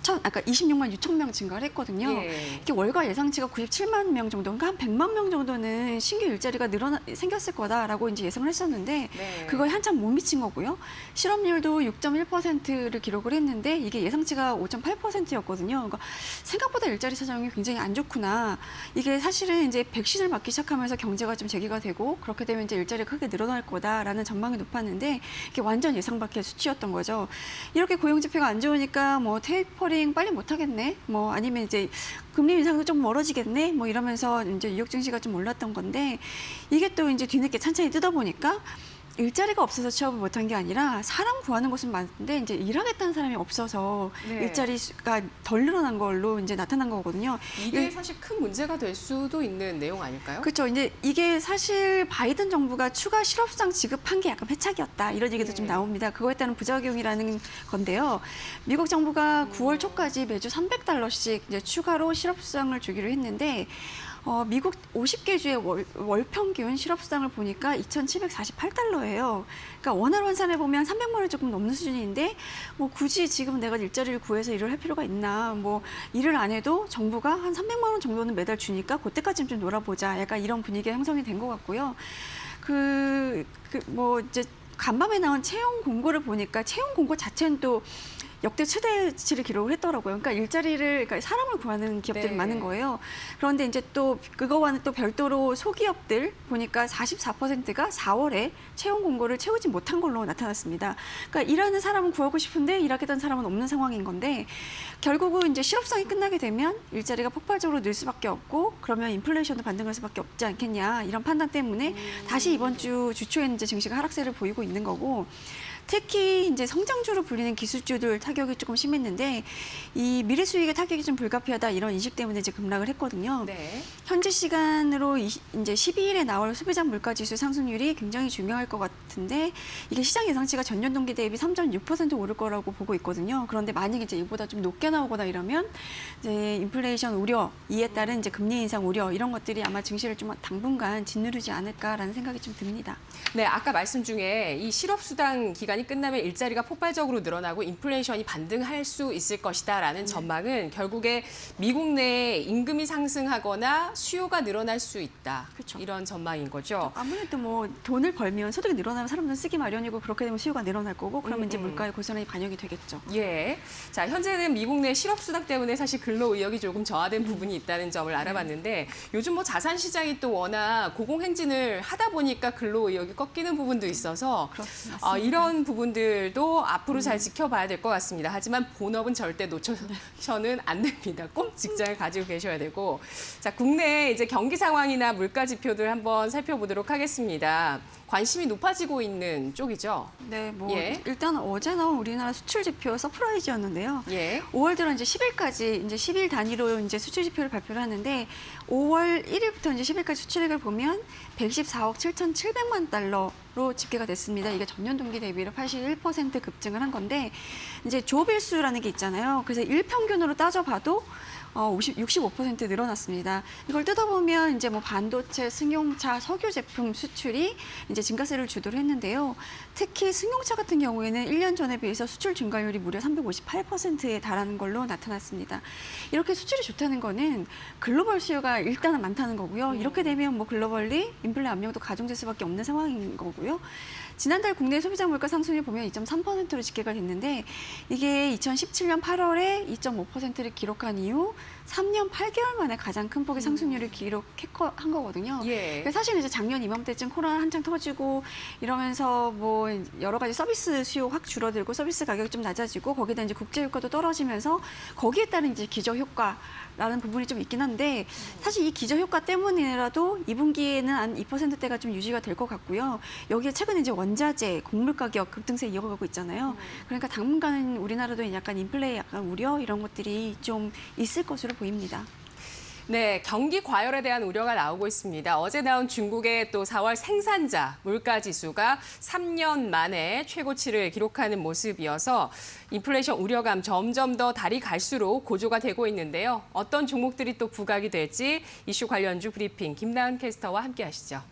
6천 명 증가를 했거든요. 예. 이게 월가 예상치가 97만 명 정도, 그러니까 한 100만 명 정도는 신규 일자리가 생겼을 거다라고 이제 예상을 했었는데 네. 그거에 한참 못 미친 거고요. 실업률도 6.1%를 기록을 했는데 이게 예상치가 5.8%였거든요. 그러니까 생각보다 일자리 사정이 굉장히 안 좋구나. 이게 사실은 이제 백신을 맞기 시작하면서 경제가 좀 재개가 되고 그렇게 되면 이제 일자리가 크게 늘어날 거다라는 전망이 높았는데 이게 완전 예상 밖의 수치였던 거죠. 이렇게 고용 지표가 안 좋으니까 뭐 테이퍼링 빨리 못 하겠네. 뭐 아니면 이제 금리 인상도 좀 멀어지겠네. 뭐 이러면서 이제 뉴욕 증시가 좀 올랐던 건데 이게 또 이제 뒤늦게 찬찬히 뜯어보니까 일자리가 없어서 취업을 못한 게 아니라 사람 구하는 곳은 많은데 이제 일하겠다는 사람이 없어서 네. 일자리가 덜 늘어난 걸로 이제 나타난 거거든요. 이게 사실 큰 문제가 될 수도 있는 내용 아닐까요? 그렇죠. 이제 이게 사실 바이든 정부가 추가 실업수당 지급한 게 약간 패착이었다 이런 얘기도 네. 좀 나옵니다. 그거에 따른 부작용이라는 건데요. 미국 정부가 9월 초까지 매주 $300씩 이제 추가로 실업수당을 주기로 했는데. 미국 50개 주의 월 평균 실업수당을 보니까 $2,748예요. 그러니까 원화로 환산해 보면 300만 원 조금 넘는 수준인데 뭐 굳이 지금 내가 일자리를 구해서 일을 할 필요가 있나? 뭐 일을 안 해도 정부가 한 300만 원 정도는 매달 주니까 그때까지는 좀 놀아보자. 약간 이런 분위기가 형성이 된 것 같고요. 뭐 이제 간밤에 나온 채용 공고를 보니까 채용 공고 자체는 또 역대 최대치를 기록을 했더라고요. 그러니까 그러니까 사람을 구하는 기업들이 네. 많은 거예요. 그런데 이제 또 그거와는 또 별도로 소기업들 보니까 44%가 4월에 채용 공고를 채우지 못한 걸로 나타났습니다. 그러니까 일하는 사람은 구하고 싶은데 일하겠다는 사람은 없는 상황인 건데 결국은 이제 실업성이 끝나게 되면 일자리가 폭발적으로 늘 수밖에 없고 그러면 인플레이션도 반등할 수밖에 없지 않겠냐 이런 판단 때문에 다시 이번 주 초에는 이제 증시가 하락세를 보이고 있는 거고. 특히 이제 성장주로 불리는 기술주들 타격이 조금 심했는데 이 미래 수익의 타격이 좀 불가피하다 이런 인식 때문에 이제 급락을 했거든요. 네. 현재 시간으로 이제 12일에 나올 소비자 물가지수 상승률이 굉장히 중요할 것 같은데 이게 시장 예상치가 전년 동기 대비 3.6% 오를 거라고 보고 있거든요. 그런데 만약에 이제 이보다 좀 높게 나오거나 이러면 이제 인플레이션 우려, 이에 따른 이제 금리 인상 우려 이런 것들이 아마 증시를 좀 당분간 짓누르지 않을까라는 생각이 좀 듭니다. 네, 아까 말씀 중에 이 실업수당 기간이 끝나면 일자리가 폭발적으로 늘어나고 인플레이션이 반등할 수 있을 것이다라는 전망은 결국에 미국 내 임금이 상승하거나 수요가 늘어날 수 있다. 그렇죠. 이런 전망인 거죠. 아무래도 뭐 돈을 벌면 소득이 늘어나면 사람들은 쓰기 마련이고 그렇게 되면 수요가 늘어날 거고 그러면 이제 물가의 고스란히 반영이 되겠죠. 예. 자, 현재는 미국 내 실업수당 때문에 사실 근로 의욕이 조금 저하된 부분이 있다는 점을 알아봤는데 요즘 뭐 자산 시장이 또 워낙 고공행진을 하다 보니까 근로 의욕이 꺾이는 부분도 있어서 그렇습니다. 이런 부분들도 앞으로 잘 지켜봐야 될 것 같습니다. 하지만 본업은 절대 놓쳐서는 안 됩니다. 꼭 직장을 가지고 계셔야 되고. 자, 국내 이제 경기 상황이나 물가 지표들 한번 살펴보도록 하겠습니다. 관심이 높아지고 있는 쪽이죠. 네, 뭐 예. 일단 어제 나온 우리나라 수출 지표 서프라이즈였는데요. 예. 5월 들어 이제 10일까지 이제 10일 단위로 이제 수출 지표를 발표를 하는데 5월 1일부터 이제 10일까지 수출액을 보면 114억 7,700만 달러로 집계가 됐습니다. 이게 전년 동기 대비로 81% 급증을 한 건데 이제 조업일수라는 게 있잖아요. 그래서 일평균으로 따져봐도 65% 늘어났습니다. 이걸 뜯어보면 이제 뭐 반도체, 승용차, 석유 제품 수출이 이제 증가세를 주도를 했는데요. 특히 승용차 같은 경우에는 1년 전에 비해서 수출 증가율이 무려 358%에 달하는 걸로 나타났습니다. 이렇게 수출이 좋다는 거는 글로벌 수요가 일단은 많다는 거고요. 이렇게 되면 뭐 글로벌리 인플레 압력도 가중될 수밖에 없는 상황인 거고요. 지난달 국내 소비자 물가 상승률 보면 2.3%로 집계가 됐는데 이게 2017년 8월에 2.5%를 기록한 이후 3년 8개월 만에 가장 큰 폭의 상승률을 기록한 거거든요. 예. 사실 이제 작년 이맘때쯤 코로나 한창 터지고 이러면서 뭐 여러 가지 서비스 수요 확 줄어들고 서비스 가격이 좀 낮아지고 거기다 이제 국제 효과도 떨어지면서 거기에 따른 이제 기저 효과라는 부분이 좀 있긴 한데 사실 이 기저 효과 때문이라도 2분기에는 한 2%대가 좀 유지가 될 것 같고요. 여기에 최근에 이제 원자재, 곡물 가격 급등세 이어가고 있잖아요. 그러니까 당분간은 우리나라도 약간 인플레 약간 우려 이런 것들이 좀 있을 것으로 보입니다. 네, 경기 과열에 대한 우려가 나오고 있습니다. 어제 나온 중국의 또 4월 생산자 물가 지수가 3년 만에 최고치를 기록하는 모습이어서 인플레이션 우려감 점점 더 달이 갈수록 고조가 되고 있는데요. 어떤 종목들이 또 부각이 될지 이슈 관련주 브리핑 김나은 캐스터와 함께 하시죠.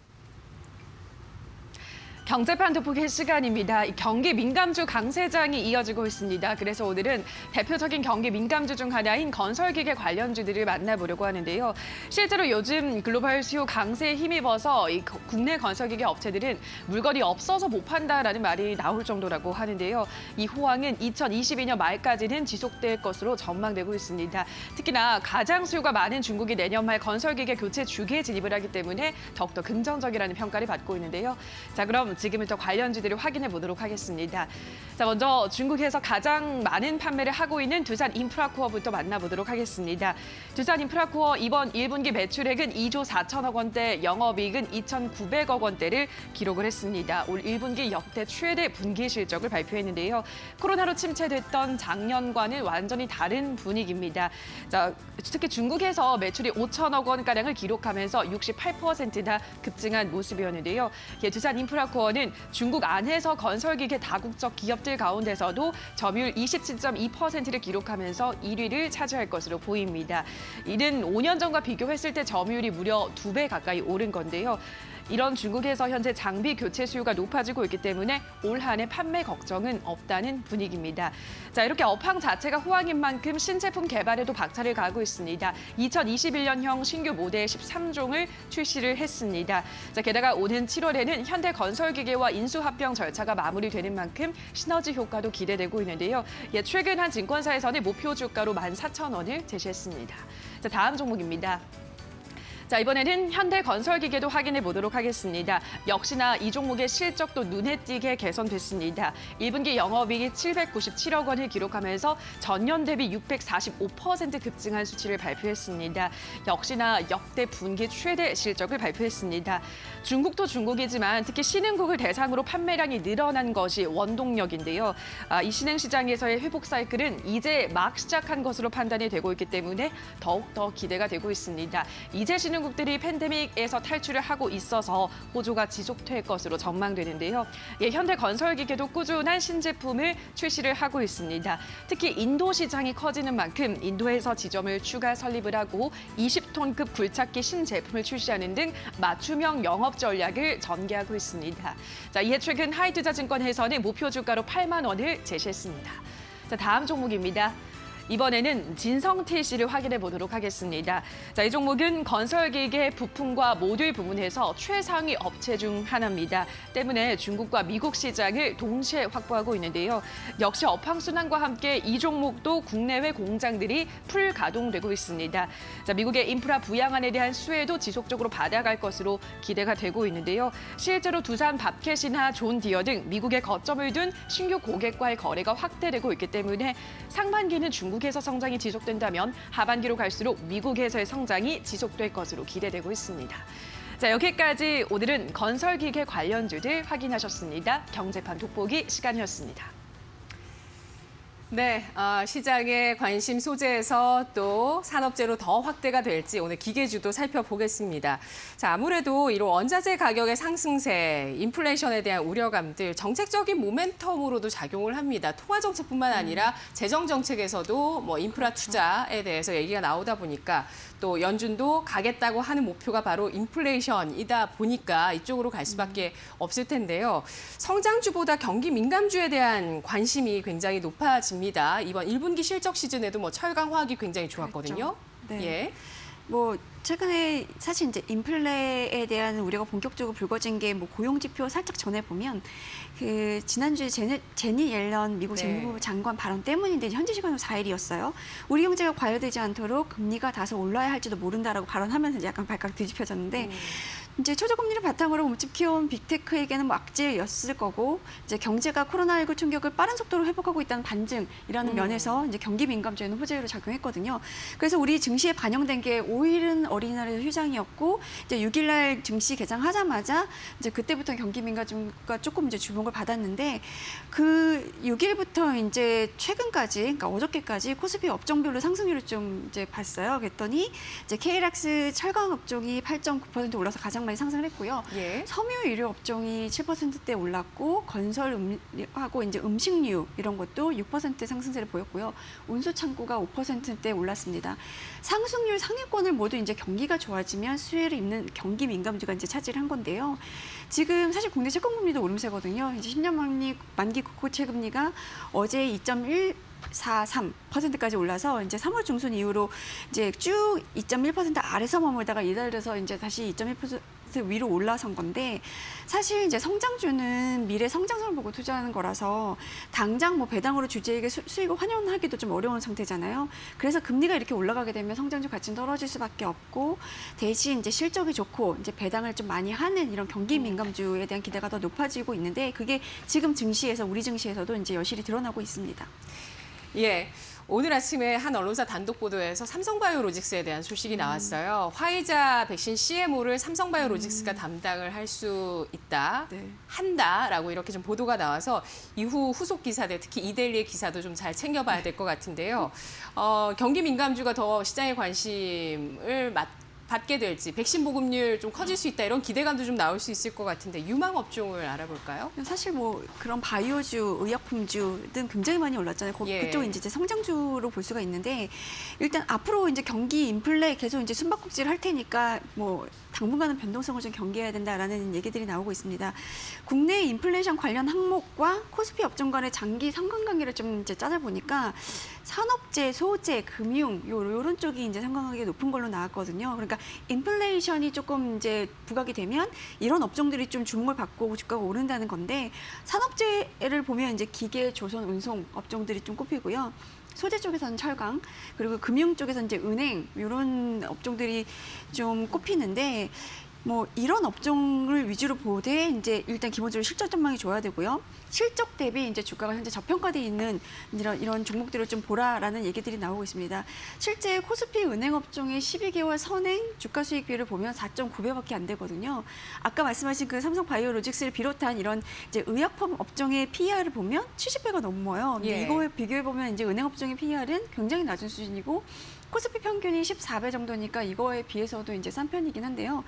경제판 돋보기 시간입니다. 경기 민감주 강세장이 이어지고 있습니다. 그래서 오늘은 대표적인 경기 민감주 중 하나인 건설기계 관련주들을 만나보려고 하는데요. 실제로 요즘 글로벌 수요 강세에 힘입어서 이 국내 건설기계 업체들은 물건이 없어서 못 판다라는 말이 나올 정도라고 하는데요. 이 호황은 2022년 말까지는 지속될 것으로 전망되고 있습니다. 특히나 가장 수요가 많은 중국이 내년 말 건설기계 교체 주기에 진입을 하기 때문에 더욱더 긍정적이라는 평가를 받고 있는데요. 자, 그럼 지금부터 관련주들을 확인해 보도록 하겠습니다. 자, 먼저 중국에서 가장 많은 판매를 하고 있는 두산 인프라코어부터 만나보도록 하겠습니다. 두산 인프라코어 이번 1분기 매출액은 2조 4천억 원대, 영업이익은 2,900억 원대를 기록을 했습니다. 올 1분기 역대 최대 분기 실적을 발표했는데요. 코로나로 침체됐던 작년과는 완전히 다른 분위기입니다. 자, 특히 중국에서 매출이 5천억 원가량을 기록하면서 68%나 급증한 모습이었는데요. 두산 인프라코어는 중국 안에서 건설기계 다국적 기업들 가운데서도 점유율 27.2%를 기록하면서 1위를 차지할 것으로 보입니다. 이는 5년 전과 비교했을 때 점유율이 무려 2배 가까이 오른 건데요. 이런 중국에서 현재 장비 교체 수요가 높아지고 있기 때문에 올 한 해 판매 걱정은 없다는 분위기입니다. 자, 이렇게 업황 자체가 호황인 만큼 신제품 개발에도 박차를 가하고 있습니다. 2021년형 신규 모델 13종을 출시를 했습니다. 자, 게다가 오는 7월에는 현대건설기계와 인수합병 절차가 마무리되는 만큼 시너지 효과도 기대되고 있는데요. 최근 한 증권사에서는 목표 주가로 14,000원을 제시했습니다. 자, 다음 종목입니다. 자, 이번에는 현대건설기계도 확인해 보도록 하겠습니다. 역시나 이 종목의 실적도 눈에 띄게 개선됐습니다. 1분기 영업이익이 797억 원을 기록하면서 전년 대비 645% 급증한 수치를 발표했습니다. 역시나 역대 분기 최대 실적을 발표했습니다. 중국도 중국이지만 특히 신흥국을 대상으로 판매량이 늘어난 것이 원동력인데요. 이 신흥시장에서의 회복 사이클은 이제 막 시작한 것으로 판단이 되고 있기 때문에 더욱더 기대가 되고 있습니다. 이제 신흥국들이 팬데믹에서 탈출을 하고 있어서 호조가 지속될 것으로 전망되는데요. 현대건설기계도 꾸준한 신제품을 출시를 하고 있습니다. 특히 인도 시장이 커지는 만큼 인도에서 지점을 추가 설립을 하고 20톤급 굴착기 신제품을 출시하는 등 맞춤형 영업 전략을 전개하고 있습니다. 자, 이에 최근 하이투자증권에서는 목표 주가로 8만 원을 제시했습니다. 자, 다음 종목입니다. 이번에는 진성TC를 확인해 보도록 하겠습니다. 자, 이 종목은 건설기계 부품과 모듈 부문에서 최상위 업체 중 하나입니다. 때문에 중국과 미국 시장을 동시에 확보하고 있는데요. 역시 업황 순환과 함께 이 종목도 국내외 공장들이 풀 가동되고 있습니다. 자, 미국의 인프라 부양안에 대한 수혜도 지속적으로 받아갈 것으로 기대가 되고 있는데요. 실제로 두산 밥켓이나 존 디어 등 미국에 거점을 둔 신규 고객과의 거래가 확대되고 있기 때문에 상반기는 중국에서 성장이 지속된다면 하반기로 갈수록 미국에서의 성장이 지속될 것으로 기대되고 있습니다. 자, 여기까지 오늘은 건설기계 관련주들 확인하셨습니다. 경제판 돋보기 시간이었습니다. 네, 시장의 관심 소재에서 또 산업재로 더 확대가 될지 오늘 기계주도 살펴보겠습니다. 자, 아무래도 이런 원자재 가격의 상승세, 인플레이션에 대한 우려감들 정책적인 모멘텀으로도 작용을 합니다. 통화 정책뿐만 아니라 재정 정책에서도 뭐 인프라 투자에 대해서 얘기가 나오다 보니까 또 연준도 가겠다고 하는 목표가 바로 인플레이션이다 보니까 이쪽으로 갈 수밖에 없을 텐데요. 성장주보다 경기 민감주에 대한 관심이 굉장히 높아집니다. 이번 1분기 실적 시즌에도 뭐 철강 화학이 굉장히 좋았거든요. 그렇죠. 네. 예. 뭐 최근에 사실 이제 인플레에 대한 우려가 본격적으로 불거진 게 뭐 고용 지표 살짝 전에 보면 그 지난주에 제니 옐런 미국 재무부 장관 발언 때문인데 현지 시간으로 4일이었어요. 우리 경제가 과열되지 않도록 금리가 다소 올라야 할지도 모른다라고 발언하면서 이제 약간 발칵 뒤집혀졌는데 이제 초저금리를 바탕으로 몸집 키워온 빅테크에게는 뭐 악재였을 거고 이제 경제가 코로나19 충격을 빠른 속도로 회복하고 있다는 반증이라는 면에서 이제 경기 민감주에는 호재로 작용했거든요. 그래서 우리 증시에 반영된 게 5일은 어린이날의 휴장이었고 이제 6일날 증시 개장하자마자 이제 그때부터 경기 민감주가 조금 이제 주목을 받았는데 그 6일부터 이제 최근까지 그러니까 어저께까지 코스피 업종별로 상승률을 좀 이제 봤어요. 그랬더니 이제 KLX 철강 업종이 8.9% 올라서 가장 많이 상승을 했고요. 예. 섬유 의료 업종이 7%대 올랐고 건설하고 이제 음식류 이런 것도 6% 상승세를 보였고요. 운수 창고가 5%대 올랐습니다. 상승률 상위권을 모두 이제 경기가 좋아지면 수혜를 입는 경기 민감주가 이제 차지를 한 건데요. 지금 사실 국내 채권금리도 오름세거든요. 이제 10년 만기 국고채 금리가 어제 2.143%까지 올라서 이제 3월 중순 이후로 이제 쭉 2.1% 아래서 머물다가 이달에서 이제 다시 2.1% 10% 위로 올라선 건데 사실 이제 성장주는 미래 성장성을 보고 투자하는 거라서 당장 뭐 배당으로 주주에게 수익을 환원하기도 좀 어려운 상태잖아요. 그래서 금리가 이렇게 올라가게 되면 성장주 가치는 떨어질 수밖에 없고 대신 이제 실적이 좋고 이제 배당을 좀 많이 하는 이런 경기 민감주에 대한 기대가 더 높아지고 있는데 그게 지금 증시에서 우리 증시에서도 이제 여실히 드러나고 있습니다. 예. 오늘 아침에 한 언론사 단독 보도에서 삼성바이오로직스에 대한 소식이 나왔어요. 화이자 백신 CMO를 삼성바이오로직스가 담당을 할 수 있다, 네. 한다라고 이렇게 좀 보도가 나와서 이후 후속 기사들, 특히 이데일리의 기사도 좀 잘 챙겨봐야 될 것 같은데요. 경기 민감주가 더 시장의 관심을 받게 될지, 백신 보급률 좀 커질 수 있다 이런 기대감도 좀 나올 수 있을 것 같은데 유망 업종을 알아볼까요? 사실 뭐 그런 바이오주, 의약품주 등 굉장히 많이 올랐잖아요. 예. 그쪽 이제 성장주로 볼 수가 있는데 일단 앞으로 이제 경기 인플레 계속 이제 숨바꼭질 할 테니까 뭐 당분간은 변동성을 좀 경계해야 된다라는 얘기들이 나오고 있습니다. 국내 인플레이션 관련 항목과 코스피 업종 간의 장기 상관관계를 좀 이제 찾아보니까 산업재, 소재, 금융 요런 쪽이 이제 상관관계가 높은 걸로 나왔거든요. 그러니까 인플레이션이 조금 이제 부각이 되면 이런 업종들이 좀 주목을 받고 주가가 오른다는 건데 산업재를 보면 이제 기계, 조선, 운송 업종들이 좀 꼽히고요. 소재 쪽에서는 철강, 그리고 금융 쪽에서는 이제 은행 이런 업종들이 좀 꼽히는데 뭐 이런 업종을 위주로 보되 이제 일단 기본적으로 실적 전망이 좋아야 되고요. 실적 대비 이제 주가가 현재 저평가돼 있는 이런 종목들을 좀 보라라는 얘기들이 나오고 있습니다. 실제 코스피 은행 업종의 12개월 선행 주가 수익비를 보면 4.9배밖에 안 되거든요. 아까 말씀하신 그 삼성바이오로직스를 비롯한 이런 이제 의약품 업종의 PER을 보면 70배가 넘어요. 근데 예. 이거에 비교해 보면 이제 은행 업종의 PER은 굉장히 낮은 수준이고 코스피 평균이 14배 정도니까 이거에 비해서도 이제 싼 편이긴 한데요.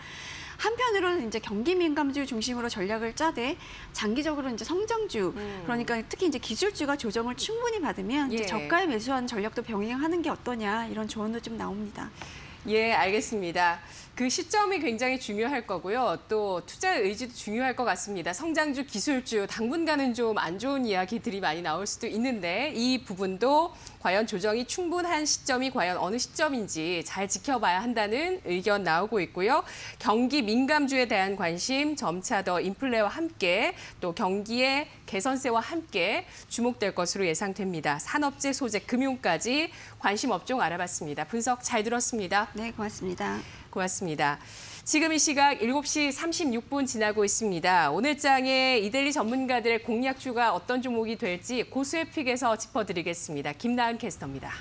한편으로는 이제 경기 민감주 중심으로 전략을 짜되 장기적으로 이제 성장주 그러니까 특히 이제 기술주가 조정을 충분히 받으면 이제 예. 저가에 매수하는 전략도 병행하는 게 어떠냐 이런 조언도 좀 나옵니다. 예, 알겠습니다. 그 시점이 굉장히 중요할 거고요. 또 투자 의지도 중요할 것 같습니다. 성장주, 기술주, 당분간은 좀 안 좋은 이야기들이 많이 나올 수도 있는데 이 부분도 과연 조정이 충분한 시점이 과연 어느 시점인지 잘 지켜봐야 한다는 의견 나오고 있고요. 경기 민감주에 대한 관심 점차 더 인플레와 함께 또 경기의 개선세와 함께 주목될 것으로 예상됩니다. 산업재, 소재, 금융까지 관심 업종 알아봤습니다. 분석 잘 들었습니다. 네, 고맙습니다. 고맙습니다. 지금 이 시각 7시 36분 지나고 있습니다. 오늘 장에 이데일리 전문가들의 공략주가 어떤 종목이 될지 고수의 픽에서 짚어드리겠습니다. 김나은 캐스터입니다.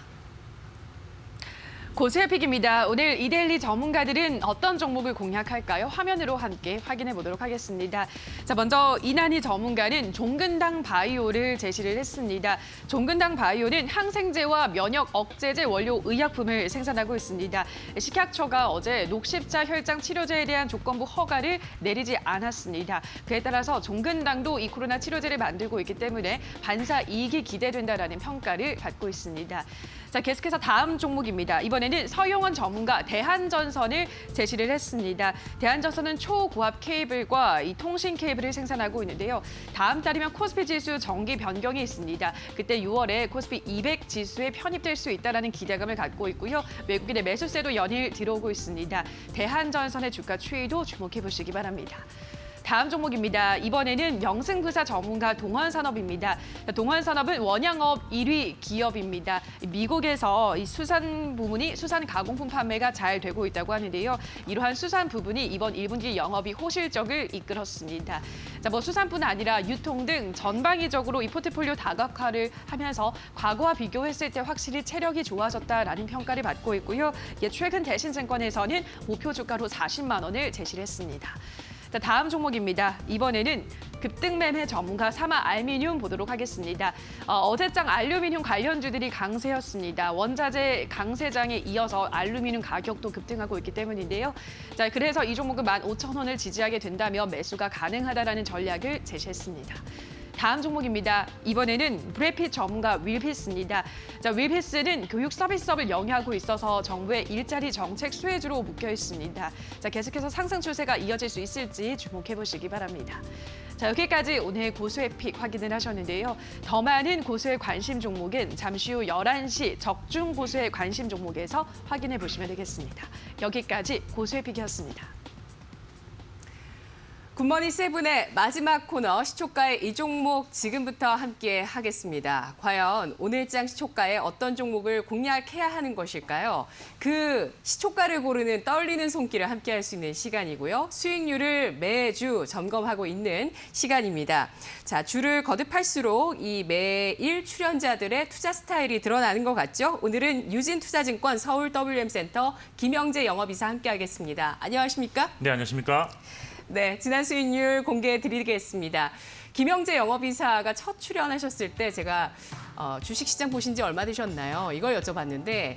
고수의 픽입니다. 오늘 이데일리 전문가들은 어떤 종목을 공략할까요? 화면으로 함께 확인해 보도록 하겠습니다. 자, 먼저 이난희 전문가는 종근당 바이오를 제시를 했습니다. 종근당 바이오는 항생제와 면역 억제제 원료 의약품을 생산하고 있습니다. 식약처가 어제 녹십자 혈장 치료제에 대한 조건부 허가를 내리지 않았습니다. 그에 따라서 종근당도 이 코로나 치료제를 만들고 있기 때문에 반사 이익이 기대된다라는 평가를 받고 있습니다. 자, 계속해서 다음 종목입니다. 이번에는 서용원 전문가 대한전선을 제시를 했습니다. 대한전선은 초고압 케이블과 이 통신 케이블을 생산하고 있는데요. 다음 달이면 코스피 지수 정기 변경이 있습니다. 그때 6월에 코스피 200 지수에 편입될 수 있다는 기대감을 갖고 있고요. 외국인의 매수세도 연일 들어오고 있습니다. 대한전선의 주가 추이도 주목해 보시기 바랍니다. 다음 종목입니다. 이번에는 명승부사 전문가 동원산업입니다. 동원산업은 원양업 1위 기업입니다. 미국에서 이 수산 부문이 수산 가공품 판매가 잘 되고 있다고 하는데요. 이러한 수산 부분이 이번 1분기 영업이 호실적을 이끌었습니다. 자, 뭐 수산뿐 아니라 유통 등 전방위적으로 이 포트폴리오 다각화를 하면서 과거와 비교했을 때 확실히 체력이 좋아졌다라는 평가를 받고 있고요. 최근 대신증권에서는 목표 주가로 40만 원을 제시를 했습니다. 자, 다음 종목입니다. 이번에는 급등매매 전문가 사마 알미늄 보도록 하겠습니다. 어제장 알루미늄 관련주들이 강세였습니다. 원자재 강세장에 이어서 알루미늄 가격도 급등하고 있기 때문인데요. 자, 그래서 이 종목은 15,000원을 지지하게 된다면 매수가 가능하다라는 전략을 제시했습니다. 다음 종목입니다. 이번에는 브래핏 전문가 윌피스입니다. 자, 윌피스는 교육 서비스업을 영위하고 있어서 정부의 일자리 정책 수혜주로 묶여 있습니다. 자, 계속해서 상승 추세가 이어질 수 있을지 주목해 보시기 바랍니다. 자, 여기까지 오늘 고수의 픽 확인을 하셨는데요. 더 많은 고수의 관심 종목은 잠시 후 11시 적중 고수의 관심 종목에서 확인해 보시면 되겠습니다. 여기까지 고수의 픽이었습니다. 굿모닝 세븐의 마지막 코너 시초가의 이 종목 지금부터 함께 하겠습니다. 과연 오늘장 시초가에 어떤 종목을 공략해야 하는 것일까요? 그 시초가를 고르는 떨리는 손길을 함께 할 수 있는 시간이고요. 수익률을 매주 점검하고 있는 시간입니다. 자, 줄을 거듭할수록 이 매일 출연자들의 투자 스타일이 드러나는 것 같죠? 오늘은 유진투자증권 서울 WM센터 김영재 영업이사 함께 하겠습니다. 안녕하십니까? 네, 안녕하십니까? 네, 지난 수익률 공개해 드리겠습니다. 김영재 영업이사가 첫 출연하셨을 때 제가 주식시장 보신 지 얼마 되셨나요? 이걸 여쭤봤는데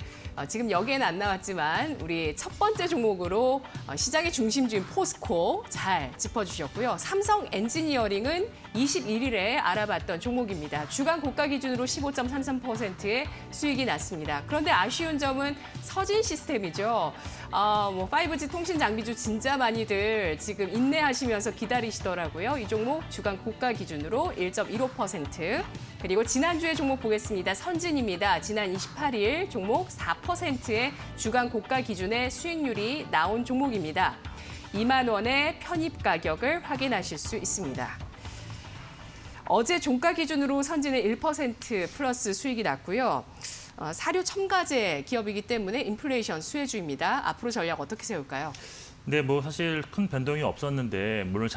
지금 여기에는 안 나왔지만 우리 첫 번째 종목으로 시장의 중심주인 포스코 잘 짚어주셨고요. 삼성 엔지니어링은 21일에 알아봤던 종목입니다. 주간 고가 기준으로 15.33%의 수익이 났습니다. 그런데 아쉬운 점은 서진 시스템이죠. 5G 통신 장비주 진짜 많이들 지금 인내하시면서 기다리시더라고요. 이 종목 주간 고가 기준으로 1.15%. 그리고 지난주의 종목 보겠습니다. 선진입니다. 지난 28일 종목 4%의 주간 고가 기준의 수익률이 나온 종목입니다. 2만 원의 편입 가격을 확인하실 수 있습니다. 어제 종가 기준으로 선진은 1% 플러스 수익이 났고요. 사료 첨가제 기업이기 때문에 인플레이션 수혜주입니다. 앞으로 전략 어떻게 세울까요? 네, 뭐 사실 큰 변동이 없었는데 물론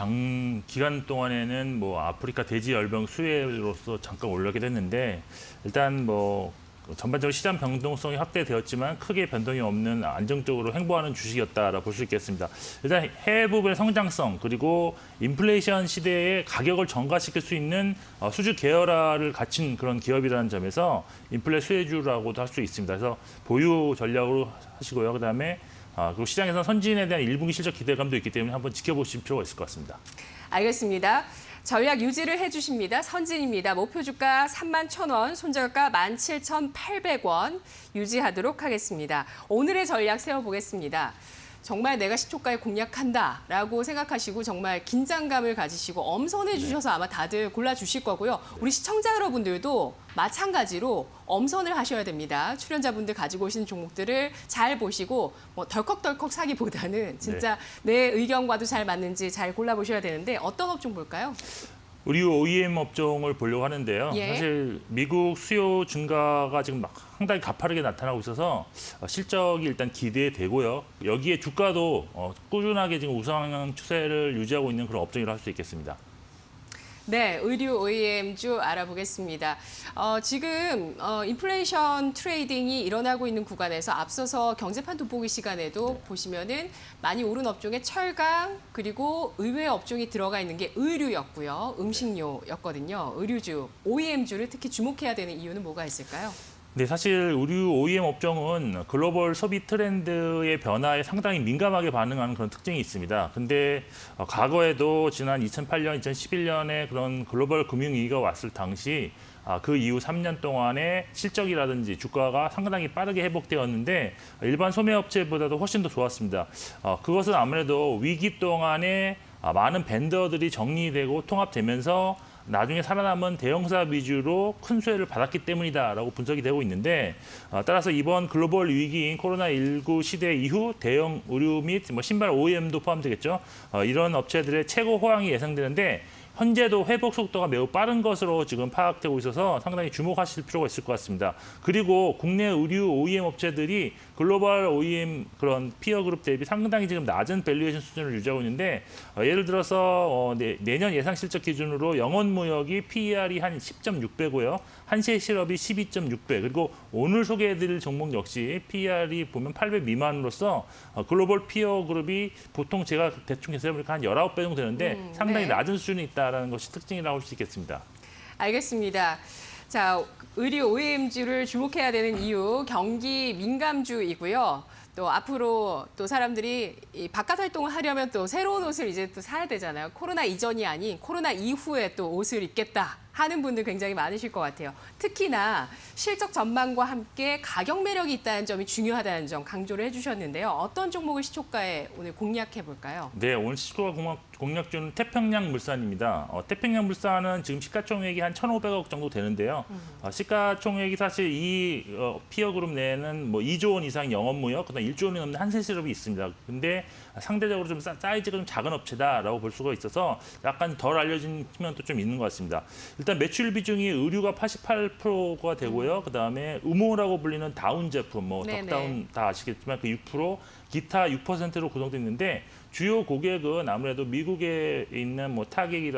기간 동안에는 뭐 아프리카 돼지 열병 수혜로서 잠깐 올라게 됐는데 일단 뭐 전반적으로 시장 변동성이 확대되었지만 크게 변동이 없는 안정적으로 행보하는 주식이었다라고 볼 수 있겠습니다. 일단 해외 부분의 성장성 그리고 인플레이션 시대에 가격을 전가시킬 수 있는 수주 계열화를 갖춘 그런 기업이라는 점에서 인플레 수혜주라고도 할 수 있습니다. 그래서 보유 전략으로 하시고요. 그다음에 그리고 시장에서는 선진에 대한 1분기 실적 기대감도 있기 때문에 한번 지켜보실 필요가 있을 것 같습니다. 알겠습니다. 전략 유지를 해주십니다. 선진입니다. 목표 주가 31,000원, 손절가 17,800원 유지하도록 하겠습니다. 오늘의 전략 세워보겠습니다. 정말 내가 시초가에 공략한다라고 생각하시고 정말 긴장감을 가지시고 엄선해 주셔서 아마 다들 골라주실 거고요. 우리 시청자 여러분들도 마찬가지로 엄선을 하셔야 됩니다. 출연자분들 가지고 오신 종목들을 잘 보시고 뭐 덜컥덜컥 사기보다는 진짜 내 의견과도 잘 맞는지 잘 골라보셔야 되는데 어떤 업종 볼까요? 의류 OEM 업종을 보려고 하는데요. 예. 사실 미국 수요 증가가 지금 상당히 가파르게 나타나고 있어서 실적이 일단 기대되고요. 여기에 주가도 꾸준하게 지금 우상향 추세를 유지하고 있는 그런 업종이라고 할 수 있겠습니다. 네, 의류 OEM주 알아보겠습니다. 지금 인플레이션 트레이딩이 일어나고 있는 구간에서 앞서서 경제판 돋보기 시간에도 보시면은 많이 오른 업종에 철강 그리고 의외 업종이 들어가 있는 게 의류였고요. 음식료였거든요. 의류주, OEM주를 특히 주목해야 되는 이유는 뭐가 있을까요? 네, 사실 의류 OEM 업종은 글로벌 소비 트렌드의 변화에 상당히 민감하게 반응하는 그런 특징이 있습니다. 근데 과거에도 지난 2008년, 2011년에 그런 글로벌 금융위기가 왔을 당시 그 이후 3년 동안의 실적이라든지 주가가 상당히 빠르게 회복되었는데 일반 소매업체보다도 훨씬 더 좋았습니다. 그것은 아무래도 위기 동안에 많은 벤더들이 정리되고 통합되면서 나중에 살아남은 대형사 위주로 큰 수혜를 받았기 때문이다라고 분석이 되고 있는데 따라서 이번 글로벌 위기인 코로나19 시대 이후 대형 의류 및 신발 OEM도 포함되겠죠. 이런 업체들의 최고 호황이 예상되는데 현재도 회복 속도가 매우 빠른 것으로 지금 파악되고 있어서 상당히 주목하실 필요가 있을 것 같습니다. 그리고 국내 의류 OEM 업체들이 글로벌 OEM 그런 피어 그룹 대비 상당히 지금 낮은 밸류에이션 수준을 유지하고 있는데 예를 들어서 내년 예상 실적 기준으로 영원무역이 PER이 한 10.6배고요. 한시실업이 12.6배 그리고 오늘 소개해드릴 종목 역시 PER이 보면 8배 미만으로서 글로벌 피어 그룹이 보통 제가 대충 계산해보니까 한 19배 정도 되는데 상당히 네. 낮은 수준이 있다는 것이 특징이라고 할 수 있겠습니다. 알겠습니다. 자, 의류 OEM주를 주목해야 되는 이유 경기 민감주이고요. 또 앞으로 또 사람들이 이 바깥 활동을 하려면 또 새로운 옷을 이제 또 사야 되잖아요. 코로나 이전이 아닌 코로나 이후에 또 옷을 입겠다 하는 분들 굉장히 많으실 것 같아요. 특히나 실적 전망과 함께 가격 매력이 있다는 점이 중요하다는 점 강조를 해주셨는데요. 어떤 종목을 시초가에 오늘 공략해 볼까요? 네, 오늘 시초가 공략주는 태평양물산입니다. 태평양물산은 지금 시가총액이 한 1,500억 정도 되는데요. 시가총액이 사실 이 피어그룹 내에는 뭐 2조 원 이상 영업무역, 그다음 1조 원이 넘는 한세실업이 있습니다. 근데 상대적으로 좀 사이즈가 좀 작은 업체다라고 볼 수가 있어서 약간 덜 알려진 측면도 좀 있는 것 같습니다. 일단 매출 비중이 의류가 88%가 되고요. 그다음에 의무라고 불리는 다운 제품, 뭐 네네. 덕다운 다 아시겠지만 그 6%, 기타 6%로 구성되어 있는데 주요 고객은 아무래도 미국에 있는 뭐 타겟,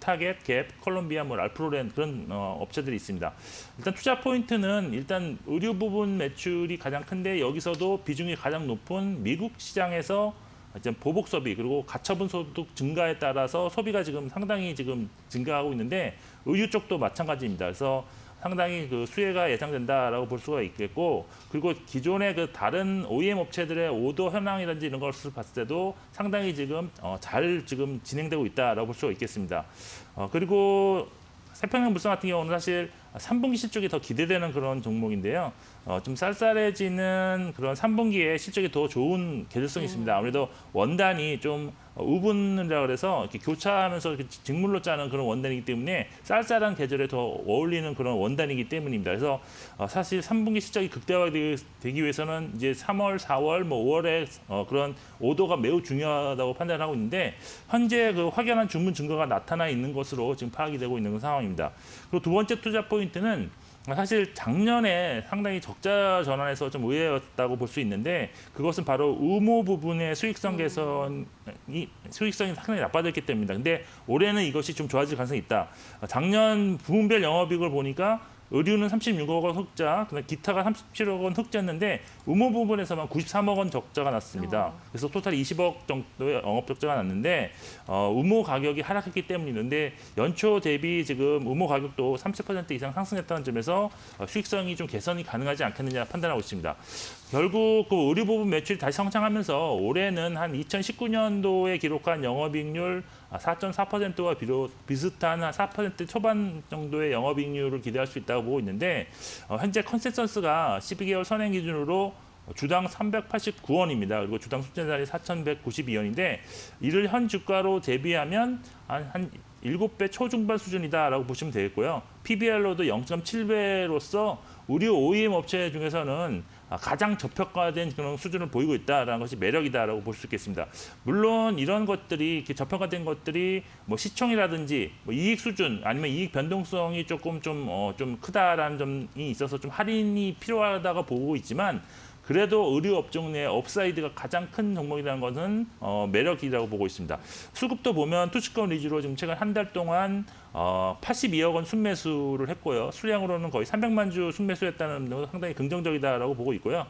갭, 콜롬비아, 뭐 랄프로렌 그런 업체들이 있습니다. 일단 투자 포인트는 일단 의류 부분 매출이 가장 큰데 여기서도 비중이 가장 높은 미국 시장에서 이제 보복 소비 그리고 가처분 소득 증가에 따라서 소비가 지금 상당히 지금 증가하고 있는데 의류 쪽도 마찬가지입니다. 그래서 상당히 그 수혜가 예상된다라고 볼 수가 있겠고, 그리고 기존의 그 다른 OEM 업체들의 오더 현황이라든지 이런 것을 봤을 때도 상당히 지금 잘 지금 진행되고 있다라고 볼 수가 있겠습니다. 그리고 태평양물산 같은 경우는 사실 3분기 실적이 더 기대되는 그런 종목인데요. 좀 쌀쌀해지는 그런 3분기에 실적이 더 좋은 계절성이 있습니다. 아무래도 원단이 좀 우분이라 그래서 이렇게 교차하면서 이렇게 직물로 짜는 그런 원단이기 때문에 쌀쌀한 계절에 더 어울리는 그런 원단이기 때문입니다. 그래서 사실 3분기 실적이 극대화되기 위해서는 이제 3월, 4월, 뭐 5월에 그런 오더가 매우 중요하다고 판단하고 있는데 현재 그 확연한 주문 증가가 나타나 있는 것으로 지금 파악이 되고 있는 상황입니다. 그리고 두 번째 투자 포인트는 사실 작년에 상당히 적자 전환에서 좀 의외였다고 볼 수 있는데 그것은 바로 의무 부분의 수익성이 상당히 나빠졌기 때문입니다. 근데 올해는 이것이 좀 좋아질 가능성이 있다. 작년 부문별 영업이익을 보니까 의류는 36억 원 흑자, 그다음 기타가 37억 원 흑자였는데 의무 부분에서만 93억 원 적자가 났습니다. 그래서 토탈 20억 정도의 영업 적자가 났는데 의무 가격이 하락했기 때문인데 연초 대비 지금 의무 가격도 30% 이상 상승했다는 점에서 수익성이 좀 개선이 가능하지 않겠느냐 판단하고 있습니다. 결국 그 의류 부분 매출이 다시 성장하면서 올해는 한 2019년도에 기록한 영업이익률 4.4%와 비슷한 한 4% 초반 정도의 영업이익률을 기대할 수 있다고 보고 있는데 현재 컨센서스가 12개월 선행 기준으로 주당 389원입니다. 그리고 주당 순자산이 4,192원인데 이를 현 주가로 대비하면 한 7배 초중반 수준이다라고 보시면 되겠고요. PBR로도 0.7배로서 의류 OEM 업체 중에서는 가장 저평가된 그런 수준을 보이고 있다라는 것이 매력이다라고 볼 수 있겠습니다. 물론 이런 것들이 이렇게 저평가된 것들이 뭐 시총이라든지 뭐 이익 수준 아니면 이익 변동성이 조금 좀 크다라는 점이 있어서 좀 할인이 필요하다고 보고 있지만 그래도 의류 업종 내 업사이드가 가장 큰 종목이라는 것은 매력이라고 보고 있습니다. 수급도 보면 투스권 위주로 지금 최근 한 달 동안 82억 원 순매수를 했고요. 수량으로는 거의 300만 주 순매수했다는 점도 상당히 긍정적이다라고 보고 있고요.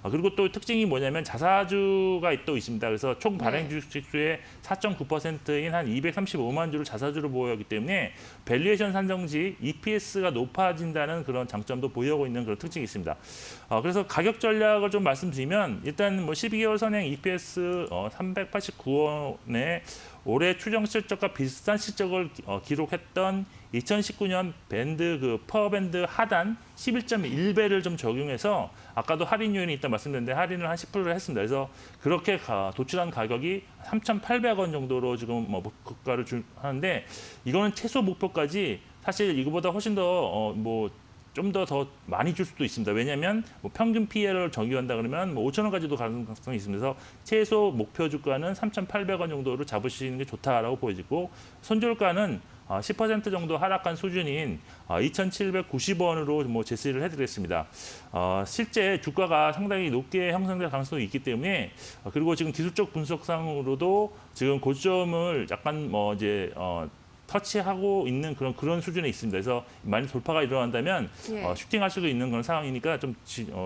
그리고 또 특징이 뭐냐면 자사주가 또 있습니다. 그래서 총 발행 주식수의 4.9%인 한 235만 주를 자사주로 보유하기 때문에 밸류에이션 산정시 EPS가 높아진다는 그런 장점도 보유하고 있는 그런 특징이 있습니다. 그래서 가격 전략을 좀 말씀드리면 일단 뭐 12개월 선행 EPS 389원에 올해 추정 실적과 비슷한 실적을 기록했던 2019년 밴드 그 퍼밴드 하단 11.1배를 좀 적용해서 아까도 할인 요인이 있다 말씀드렸는데 할인을 한 10%를 했습니다. 그래서 그렇게 도출한 가격이 3,800원 정도로 지금 뭐 국가를 하는데 이거는 최소 목표까지 사실 이거보다 훨씬 더 좀 더 많이 줄 수도 있습니다. 왜냐하면 뭐 평균 PE를 적용한다 그러면 뭐 5,000원까지도 가능성이 있습니다. 그래서 최소 목표 주가는 3,800원 정도로 잡으시는 게 좋다라고 보여지고 손절가는 10% 정도 하락한 수준인 2,790원으로 뭐 제시를 해드리겠습니다. 실제 주가가 상당히 높게 형성될 가능성이 있기 때문에 그리고 지금 기술적 분석상으로도 지금 고점을 약간 터치하고 있는 그런 수준에 있습니다. 그래서 많이 돌파가 일어난다면 슈팅할 수도 있는 그런 상황이니까 좀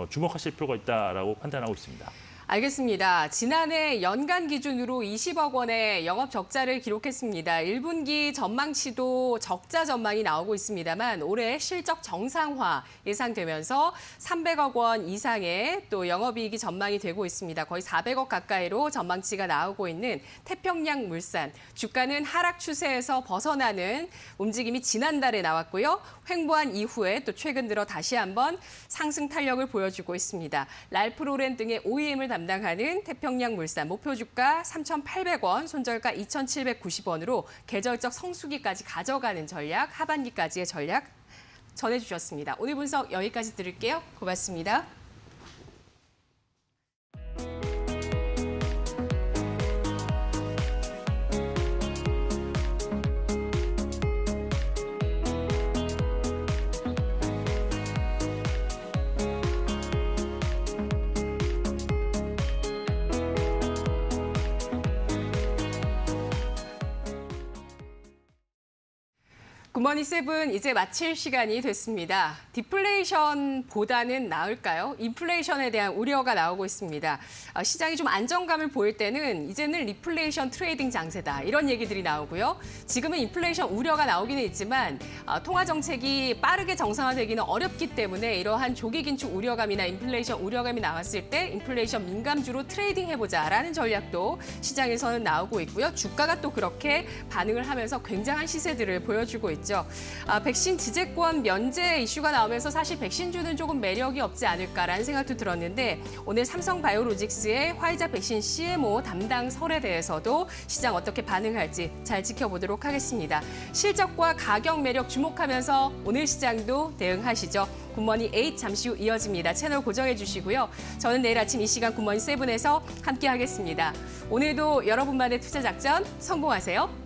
주목하실 필요가 있다라고 판단하고 있습니다. 알겠습니다. 지난해 연간 기준으로 20억 원의 영업 적자를 기록했습니다. 1분기 전망치도 적자 전망이 나오고 있습니다만 올해 실적 정상화 예상되면서 300억 원 이상의 또 영업이익이 전망이 되고 있습니다. 거의 400억 가까이로 전망치가 나오고 있는 태평양물산. 주가는 하락 추세에서 벗어나는 움직임이 지난달에 나왔고요. 횡보한 이후에 또 최근 들어 다시 한번 상승 탄력을 보여주고 있습니다. 랄프 로렌 등의 OEM을 담당하는 태평양물산 목표 주가 3,800원, 손절가 2,790원으로 계절적 성수기까지 가져가는 전략, 하반기까지의 전략 전해주셨습니다. 오늘 분석 여기까지 드릴게요. 고맙습니다. 굿모닝 세븐 이제 마칠 시간이 됐습니다. 디플레이션보다는 나을까요? 인플레이션에 대한 우려가 나오고 있습니다. 시장이 좀 안정감을 보일 때는 이제는 리플레이션 트레이딩 장세다. 이런 얘기들이 나오고요. 지금은 인플레이션 우려가 나오기는 있지만 통화 정책이 빠르게 정상화되기는 어렵기 때문에 이러한 조기 긴축 우려감이나 인플레이션 우려감이 나왔을 때 인플레이션 민감주로 트레이딩 해보자라는 전략도 시장에서는 나오고 있고요. 주가가 또 그렇게 반응을 하면서 굉장한 시세들을 보여주고 있죠. 백신 지재권 면제 이슈가 나오면서 사실 백신주는 조금 매력이 없지 않을까라는 생각도 들었는데 오늘 삼성바이오로직스의 화이자 백신 CMO 담당 설에 대해서도 시장 어떻게 반응할지 잘 지켜보도록 하겠습니다. 실적과 가격 매력 주목하면서 오늘 시장도 대응하시죠. 굿모닝 8 잠시 후 이어집니다. 채널 고정해 주시고요. 저는 내일 아침 이 시간 굿모닝 7에서 함께 하겠습니다. 오늘도 여러분만의 투자 작전 성공하세요.